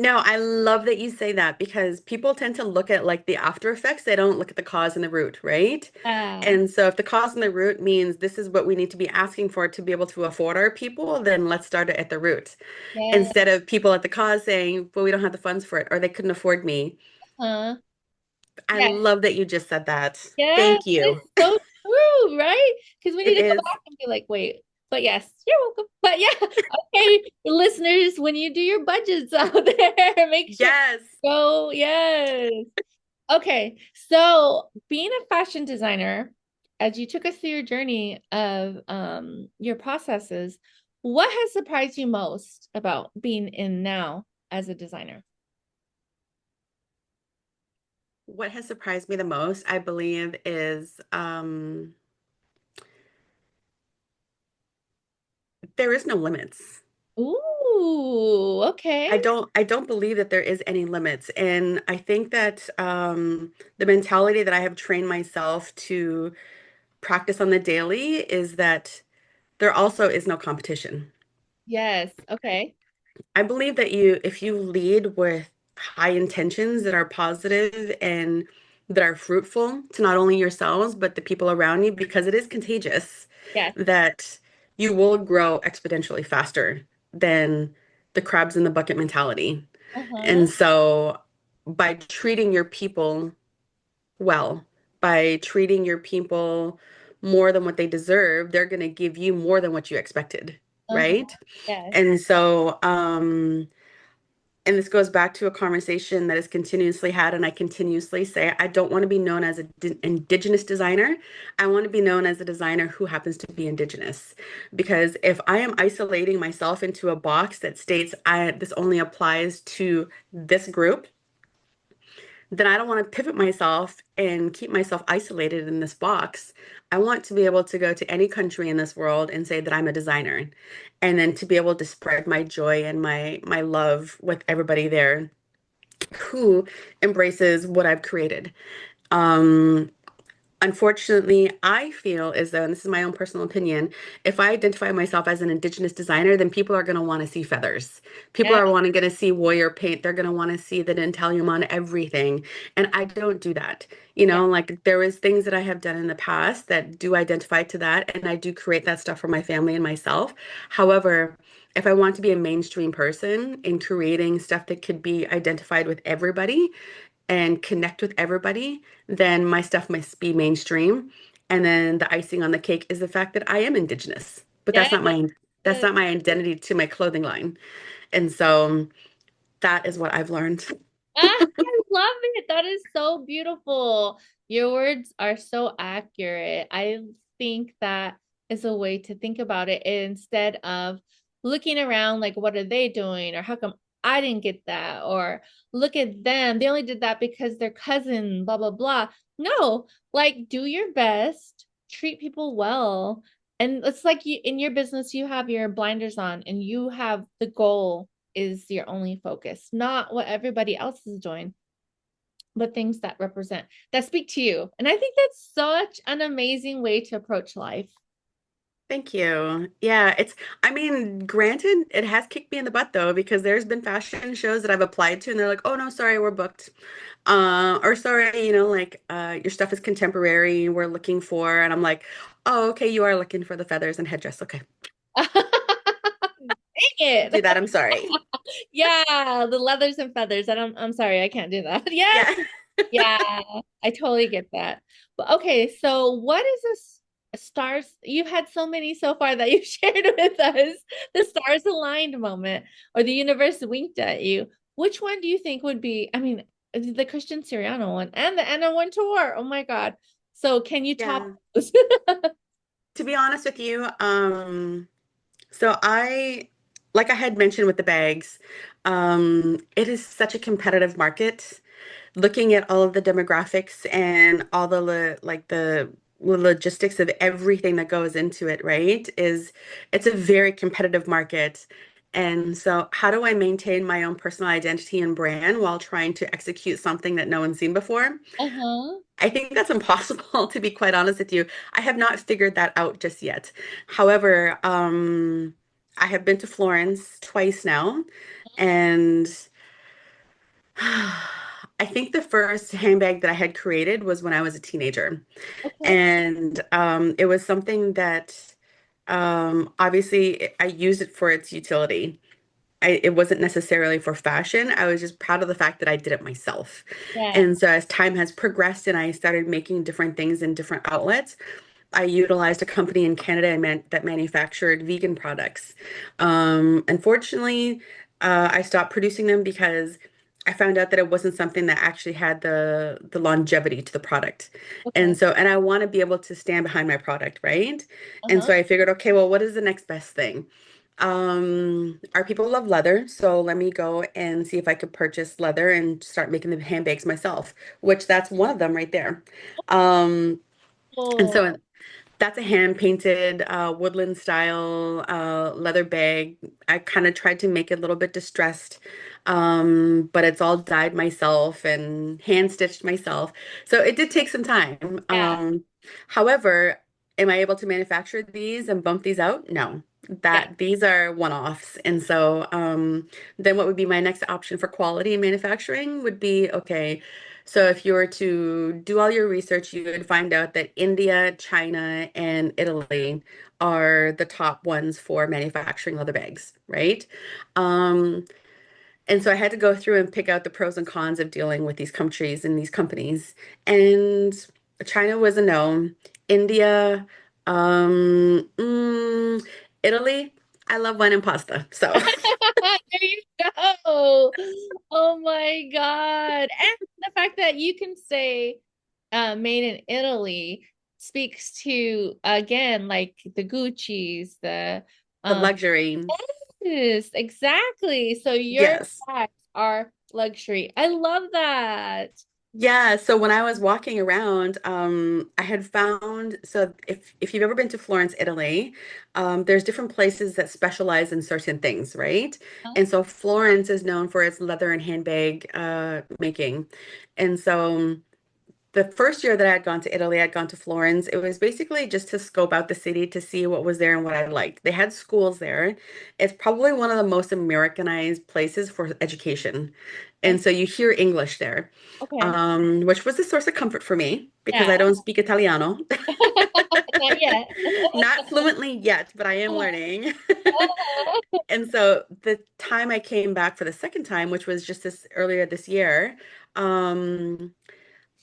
No, I love that you say that because people tend to look at like the after effects. They don't look at the cause and the root, right?
Yeah.
And so if the cause and the root means this is what we need to be asking for to be able to afford our people, then let's start it at the root.
Yeah.
Instead of people at the cause saying, well, we don't have the funds for it or they couldn't afford me.
Uh,
I
yeah.
love that you just said that.
Yeah.
Thank you.
It's so true, right? Because we need
It
to go
is.
back and be like, wait, but yes, you're welcome. But yeah, okay, listeners, when you do your budgets out there, make sure
Yes.
go, yes. Okay, so being a fashion designer, as you took us through your journey of your processes, what has surprised you most about being in now as a designer?
What has surprised me the most, I believe, is there is no limits.
Ooh, okay.
I don't believe that there is any limits. And I think that the mentality that I have trained myself to practice on the daily is that there also is no competition.
Yes, okay.
I believe that if you lead with high intentions that are positive and that are fruitful to not only yourselves, but the people around you, because it is contagious,
Yes.
that you will grow exponentially faster than the crabs in the bucket mentality.
Uh-huh.
And so by treating your people well, by treating your people more than what they deserve, they're going to give you more than what you expected,
Uh-huh.
right?
Yes.
And so, and this goes back to a conversation that is continuously had, and I continuously say, I don't want to be known as an Indigenous designer. I want to be known as a designer who happens to be Indigenous. Because if I am isolating myself into a box that states this only applies to this group, then I don't want to pivot myself and keep myself isolated in this box. I want to be able to go to any country in this world and say that I'm a designer, and then to be able to spread my joy and my love with everybody there who embraces what I've created. Um, Unfortunately, I feel as though, and this is my own personal opinion, if I identify myself as an Indigenous designer, then people are going to want to see feathers. People
Yeah.
are wanting going to see warrior paint. They're going to want to see the dentalium on everything. And I don't do that.
Yeah.
Like there is things that I have done in the past that do identify to that, and I do create that stuff for my family and myself. However, if I want to be a mainstream person in creating stuff that could be identified with everybody, and connect with everybody, then my stuff must be mainstream. And then the icing on the cake is the fact that I am Indigenous, but
Yeah.
that's not my identity to my clothing line. And so that is what I've learned.
I love it. That is so beautiful. Your words are so accurate. I think that is a way to think about it instead of looking around like, what are they doing? Or how come I didn't get that? Or look at them. They only did that because their cousin, blah, blah, blah. No, like do your best, treat people well. And it's like you in your business, you have your blinders on and you have the goal is your only focus, not what everybody else is doing, but things that represent, that speak to you. And I think that's such an amazing way to approach life.
Thank you. Yeah, I mean, granted, it has kicked me in the butt though, because there's been fashion shows that I've applied to and they're like, oh no, sorry, we're booked. Or sorry, your stuff is contemporary, we're looking for, and I'm like, oh, okay, you are looking for the feathers and headdress. Okay.
Dang
Do
it.
that, I'm sorry.
Yeah, the leathers and feathers. I'm sorry, I can't do that. Yes.
Yeah.
Yeah, I totally get that. But okay, so what is this stars? You've had so many so far that you've shared with us. The stars aligned moment or the universe winked at you. Which one do you think would be? I mean, the Christian Siriano one and the Anna one tour. Oh my God. So can you top
Yeah.
those?
To be honest with you, so like I had mentioned with the bags, it is such a competitive market. Looking at all of the demographics and all the the logistics of everything that goes into it, right? It's a very competitive market. And so how do I maintain my own personal identity and brand while trying to execute something that no one's seen before?
Uh-huh.
I think that's impossible, to be quite honest with you. I have not figured that out just yet. However, I have been to Florence twice now, and I think the first handbag that I had created was when I was a teenager.
Okay.
And it was something that obviously I used it for its utility. It wasn't necessarily for fashion. I was just proud of the fact that I did it myself.
Yeah.
And so as time has progressed and I started making different things in different outlets, I utilized a company in Canada that manufactured vegan products. Unfortunately, I stopped producing them because I found out that it wasn't something that actually had the longevity to the product.
Okay.
And I want to be able to stand behind my product, right? And
Uh-huh.
so I figured, okay, well, what is the next best thing? Our people love leather, so let me go and see if I could purchase leather and start making the handbags myself, which that's one of them right there. Um, and
Oh,
so that's a hand painted woodland style leather bag. I kind of tried to make it a little bit distressed, but it's all dyed myself and hand stitched myself. So it did take some time.
yeah.
However, am I able to manufacture these and bump these out? No.
Yeah.
That these are one-offs. And so then what would be my next option for quality in manufacturing would be okay. So if you were to do all your research, you would find out that India, China, and Italy are the top ones for manufacturing leather bags, right? Um, and so I had to go through and pick out the pros and cons of dealing with these countries and these companies. And China was a no. India, Italy, I love wine and pasta. So
There you go. Oh my God. And the fact that you can say made in Italy speaks to again like the Gucci's, the
the
um
luxury.
yes, exactly. So your
Yes.
bags are luxury. I love that.
Yeah, so when I was walking around, I had found, so if you've ever been to Florence, Italy, there's different places that specialize in certain things, right?
Huh?
And so Florence is known for its leather and handbag making. And so the first year that I had gone to Italy, I'd gone to Florence. It was basically just to scope out the city to see what was there and what I liked. They had schools there. It's probably one of the most Americanized places for education.
Okay.
And so you hear English there,
Okay.
which was a source of comfort for me because
Yeah.
I don't speak Italiano.
Not yet.
Not fluently yet, but I am learning. And so the time I came back for the second time, which was just this earlier this year, um,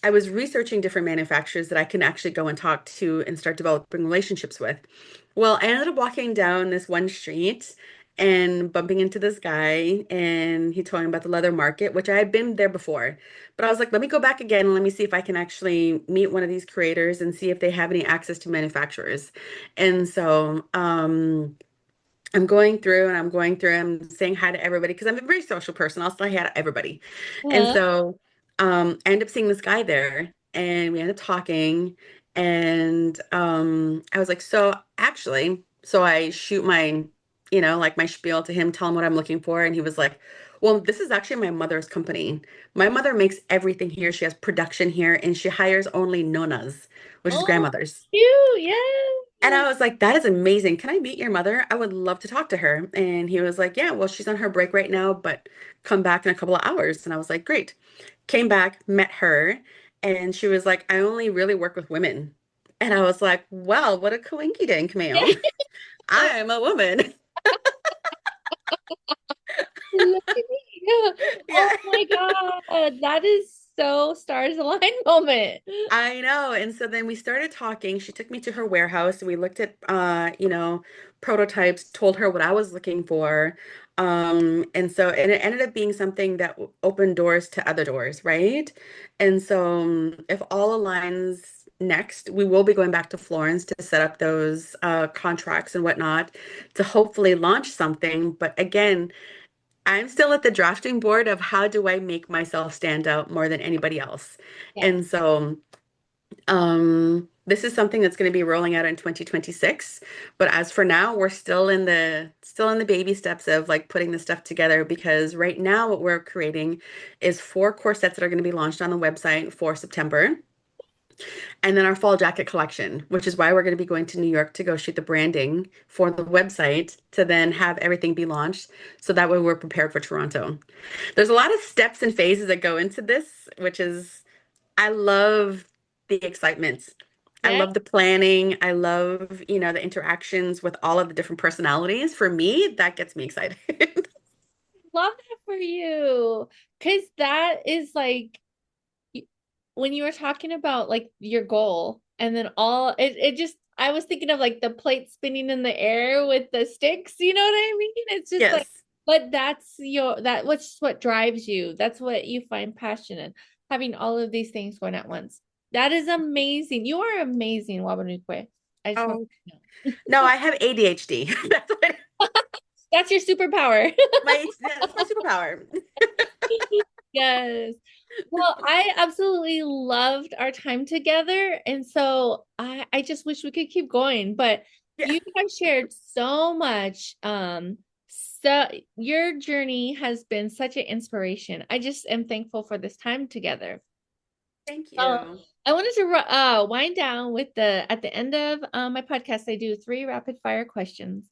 I was researching different manufacturers that I can actually go and talk to and start developing relationships with. Well, I ended up walking down this one street and bumping into this guy, and he told me about the leather market, which I had been there before. But I was like, let me go back again and let me see if I can actually meet one of these creators and see if they have any access to manufacturers. And so, I'm going through and I'm going through, I'm saying hi to everybody because I'm a very social person. I'll say hi to everybody. And
Uh-huh.
so I end up seeing this guy there and we end up talking. And I was like, so actually, so I shoot my, like my spiel to him, tell him what I'm looking for. And he was like, well, this is actually my mother's company. My mother makes everything here. She has production here and she hires only nonas, which is
Oh,
grandmothers.
cute.
And
Yes.
I was like, that is amazing. Can I meet your mother? I would love to talk to her. And he was like, yeah, well, she's on her break right now, but come back in a couple of hours. And I was like, great. Came back, met her, and she was like, I only really work with women. And I was like, well, what a coinkydink, ma'am. I'm a woman.
Look at me.
Yeah.
Oh my God. That is so stars align moment.
I know. And so then we started talking. She took me to her warehouse. We looked at prototypes, told her what I was looking for. And it ended up being something that opened doors to other doors, right? And so if all aligns next, we will be going back to Florence to set up those contracts and whatnot to hopefully launch something. But again, I'm still at the drafting board of how do I make myself stand out more than anybody else.
Yeah.
And so this is something that's going to be rolling out in 2026, but as for now, we're still in the baby steps of like putting the stuff together because right now what we're creating is four corsets that are going to be launched on the website for September. And then our fall jacket collection, which is why we're going to be going to New York to go shoot the branding for the website to then have everything be launched. So that way we're prepared for Toronto. There's a lot of steps and phases that go into this, which is, I love the excitement. I
Yeah,
love the planning. I love, the interactions with all of the different personalities. For me, that gets me excited.
love that for you. Because that is like y- when you were talking about like your goal and then it just I was thinking of like the plate spinning in the air with the sticks, you know what I mean? It's just like,
Yes.
but what's what drives you. That's what you find passionate, having all of these things going at once. That is amazing. You are amazing, Wabanoonkwe. I just want
Oh,
to know.
no, I have ADHD.
That's your superpower.
That's my superpower.
Yes. Well, I absolutely loved our time together. And so I just wish we could keep going, but
Yeah.
you have shared so much. So your journey has been such an inspiration. I just am thankful for this time together.
Thank
Uh,
you.
I wanted to wind down with at the end of my podcast, I do three rapid fire questions.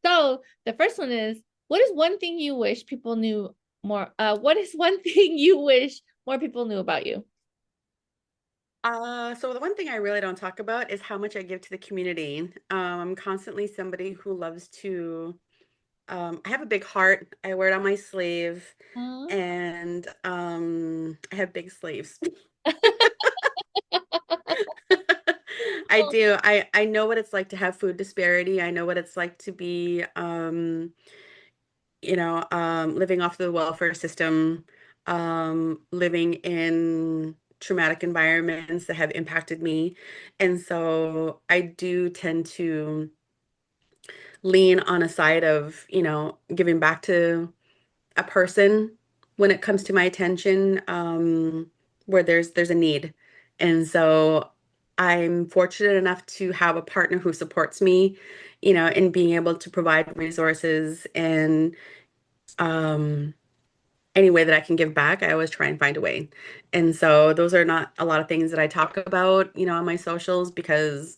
So the first one is, what is one thing you wish people knew more? What is one thing you wish more people knew about you?
So the one thing I really don't talk about is how much I give to the community. I'm constantly somebody who loves to, I have a big heart. I wear it on my sleeve,
Aw.
and I have big sleeves. I do. I know what it's like to have food disparity. I know what it's like to be, living off the welfare system, living in traumatic environments that have impacted me. And so I do tend to lean on a side of, giving back to a person when it comes to my attention, where there's a need. And so I'm fortunate enough to have a partner who supports me, in being able to provide resources and um any way that I can give back, I always try and find a way. And so those are not a lot of things that I talk about, on my socials because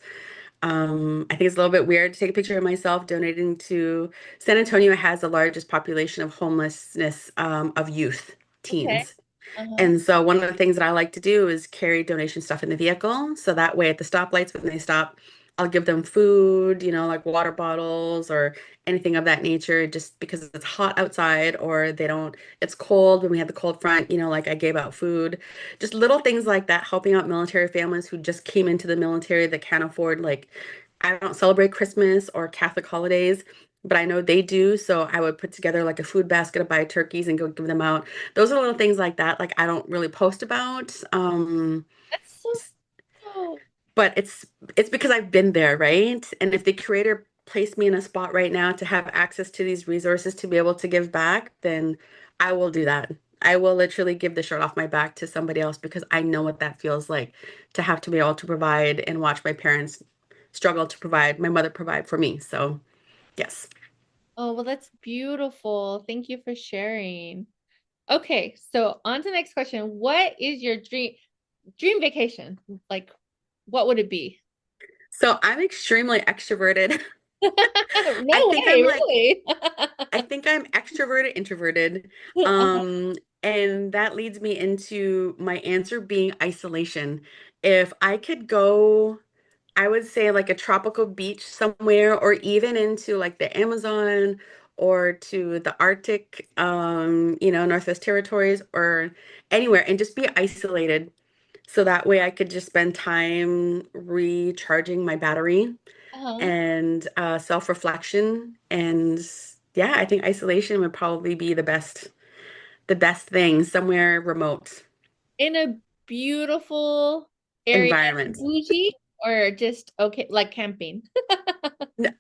I think it's a little bit weird to take a picture of myself donating to San Antonio has the largest population of homelessness of youth,
Okay.
teens.
Uh-huh.
And so one of the things that I like to do is carry donation stuff in the vehicle. So that way at the stoplights when they stop, I'll give them food, like water bottles or anything of that nature, just because it's hot outside or it's cold when we had the cold front, like I gave out food. Just little things like that, helping out military families who just came into the military that can't afford, like, I don't celebrate Christmas or Catholic holidays, but I know they do. So I would put together like a food basket of buy turkeys and go give them out. Those are little things like that, like I don't really post about.
That's so
S-
cool.
but it's because I've been there, right? And if the creator placed me in a spot right now to have access to these resources to be able to give back, then I will do that. I will literally give the shirt off my back to somebody else because I know what that feels like to have to be able to provide and watch my parents struggle to provide, my mother provide for me. So, yes.
Oh, well, that's beautiful. Thank you for sharing. Okay, so on to the next question. What is your dream vacation? Like, what would it be?
So I'm extremely extroverted. I
No
think
way,
I'm like
really.
I think I'm extroverted, introverted. Um, and that leads me into my answer being isolation. If I could go, I would say like a tropical beach somewhere, or even into like the Amazon or to the Arctic, Northwest Territories or anywhere and just be isolated. So that way I could just spend time recharging my battery
Uh-huh.
and self-reflection. And yeah, I think isolation would probably be the best thing, somewhere remote
In a beautiful area,
environment.
bougie, or just okay, like camping.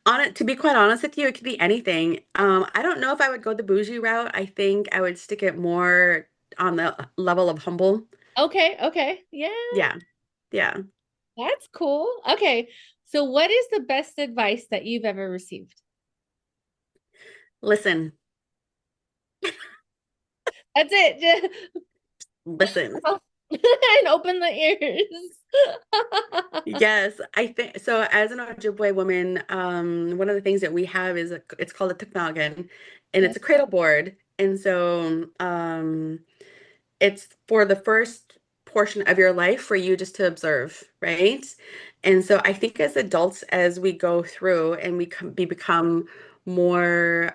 On it, to be quite honest with you, it could be anything. I don't know if I would go the bougie route. I think I would stick it more on the level of humble.
Okay, okay. Yeah,
Yeah, yeah.
that's cool. Okay. So what is the best advice that you've ever received?
Listen,
That's it.
listen.
and open the ears.
Yes, I think so. As an Ojibwe woman, one of the things that we have is it's called a tuknagan, and
Yeah.
it's a cradle board. And so, it's for the first portion of your life for you just to observe, right? And so I think as adults, as we go through and we become more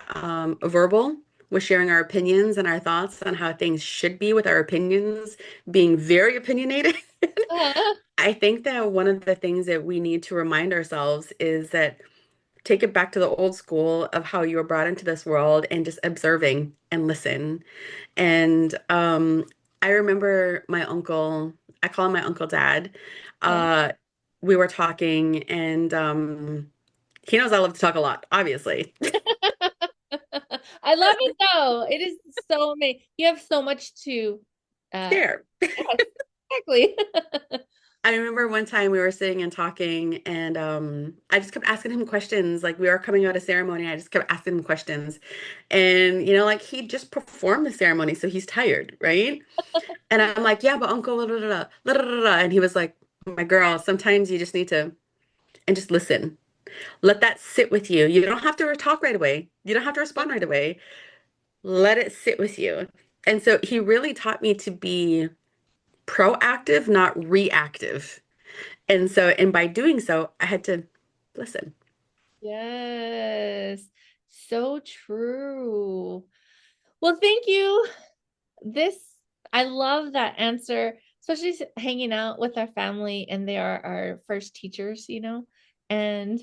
verbal with sharing our opinions and our thoughts on how things should be with our opinions, being very opinionated.
Uh-huh.
I think that one of the things that we need to remind ourselves is that take it back to the old school of how you were brought into this world and just observing and listen. And I remember my uncle, I call him my Uncle Dad.
Yeah.
Uh, we were talking, and he knows I love to talk a lot, obviously.
I love it though. It is so amazing. You have so much to
Share.
yes, exactly.
I remember one time we were sitting and talking, and I just kept asking him questions. Like we were coming out of ceremony, I just kept asking him questions. And, like he just performed the ceremony, so he's tired, right? And I'm like, yeah, but uncle, la, la, la, la, la, la, la. And he was like, my girl, sometimes you just need to, and just listen. Let that sit with you. You don't have to talk right away. You don't have to respond right away. Let it sit with you. And so he really taught me to be proactive, not reactive. And by doing so, I had to listen.
Yes. So true. Well, thank you. This, I love that answer, especially hanging out with our family and they are our first teachers. And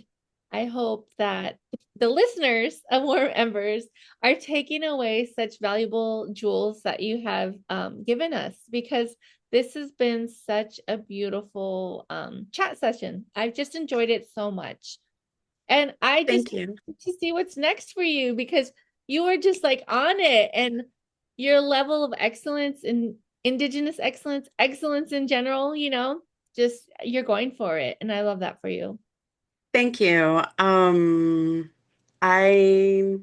I hope that the listeners of Warm Embers are taking away such valuable jewels that you have given us because this has been such a beautiful chat session. I've just enjoyed it so much. And I just
Thank you.
want to see what's next for you because you are just like on it and your level of excellence in Indigenous excellence, excellence in general, just you're going for it. And I love that for you.
Thank you. I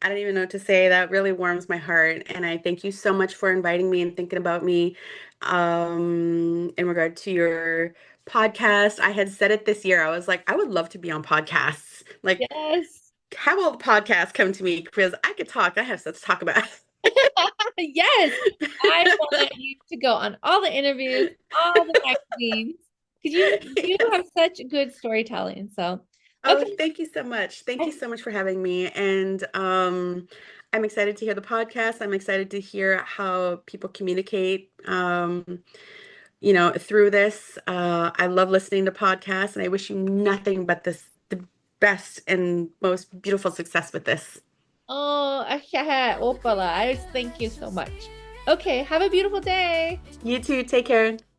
I don't even know what to say. That really warms my heart. And I thank you so much for inviting me and thinking about me in regard to your podcast. I had said it this year. I was like, I would love to be on podcasts. Like,
Yes.
have all the podcasts come to me because I could talk. I have stuff to talk about.
Yes. I want you to go on all the interviews, all the magazines, because you
Yes.
have such good storytelling. So,
Oh,
okay.
thank you so much. Thank you so much for having me. And I'm excited to hear the podcast. I'm excited to hear how people communicate, through this. I love listening to podcasts, and I wish you nothing but the best and most beautiful success with this.
Oh, Opala. I thank you so much. Okay, have a beautiful day.
You too. Take care.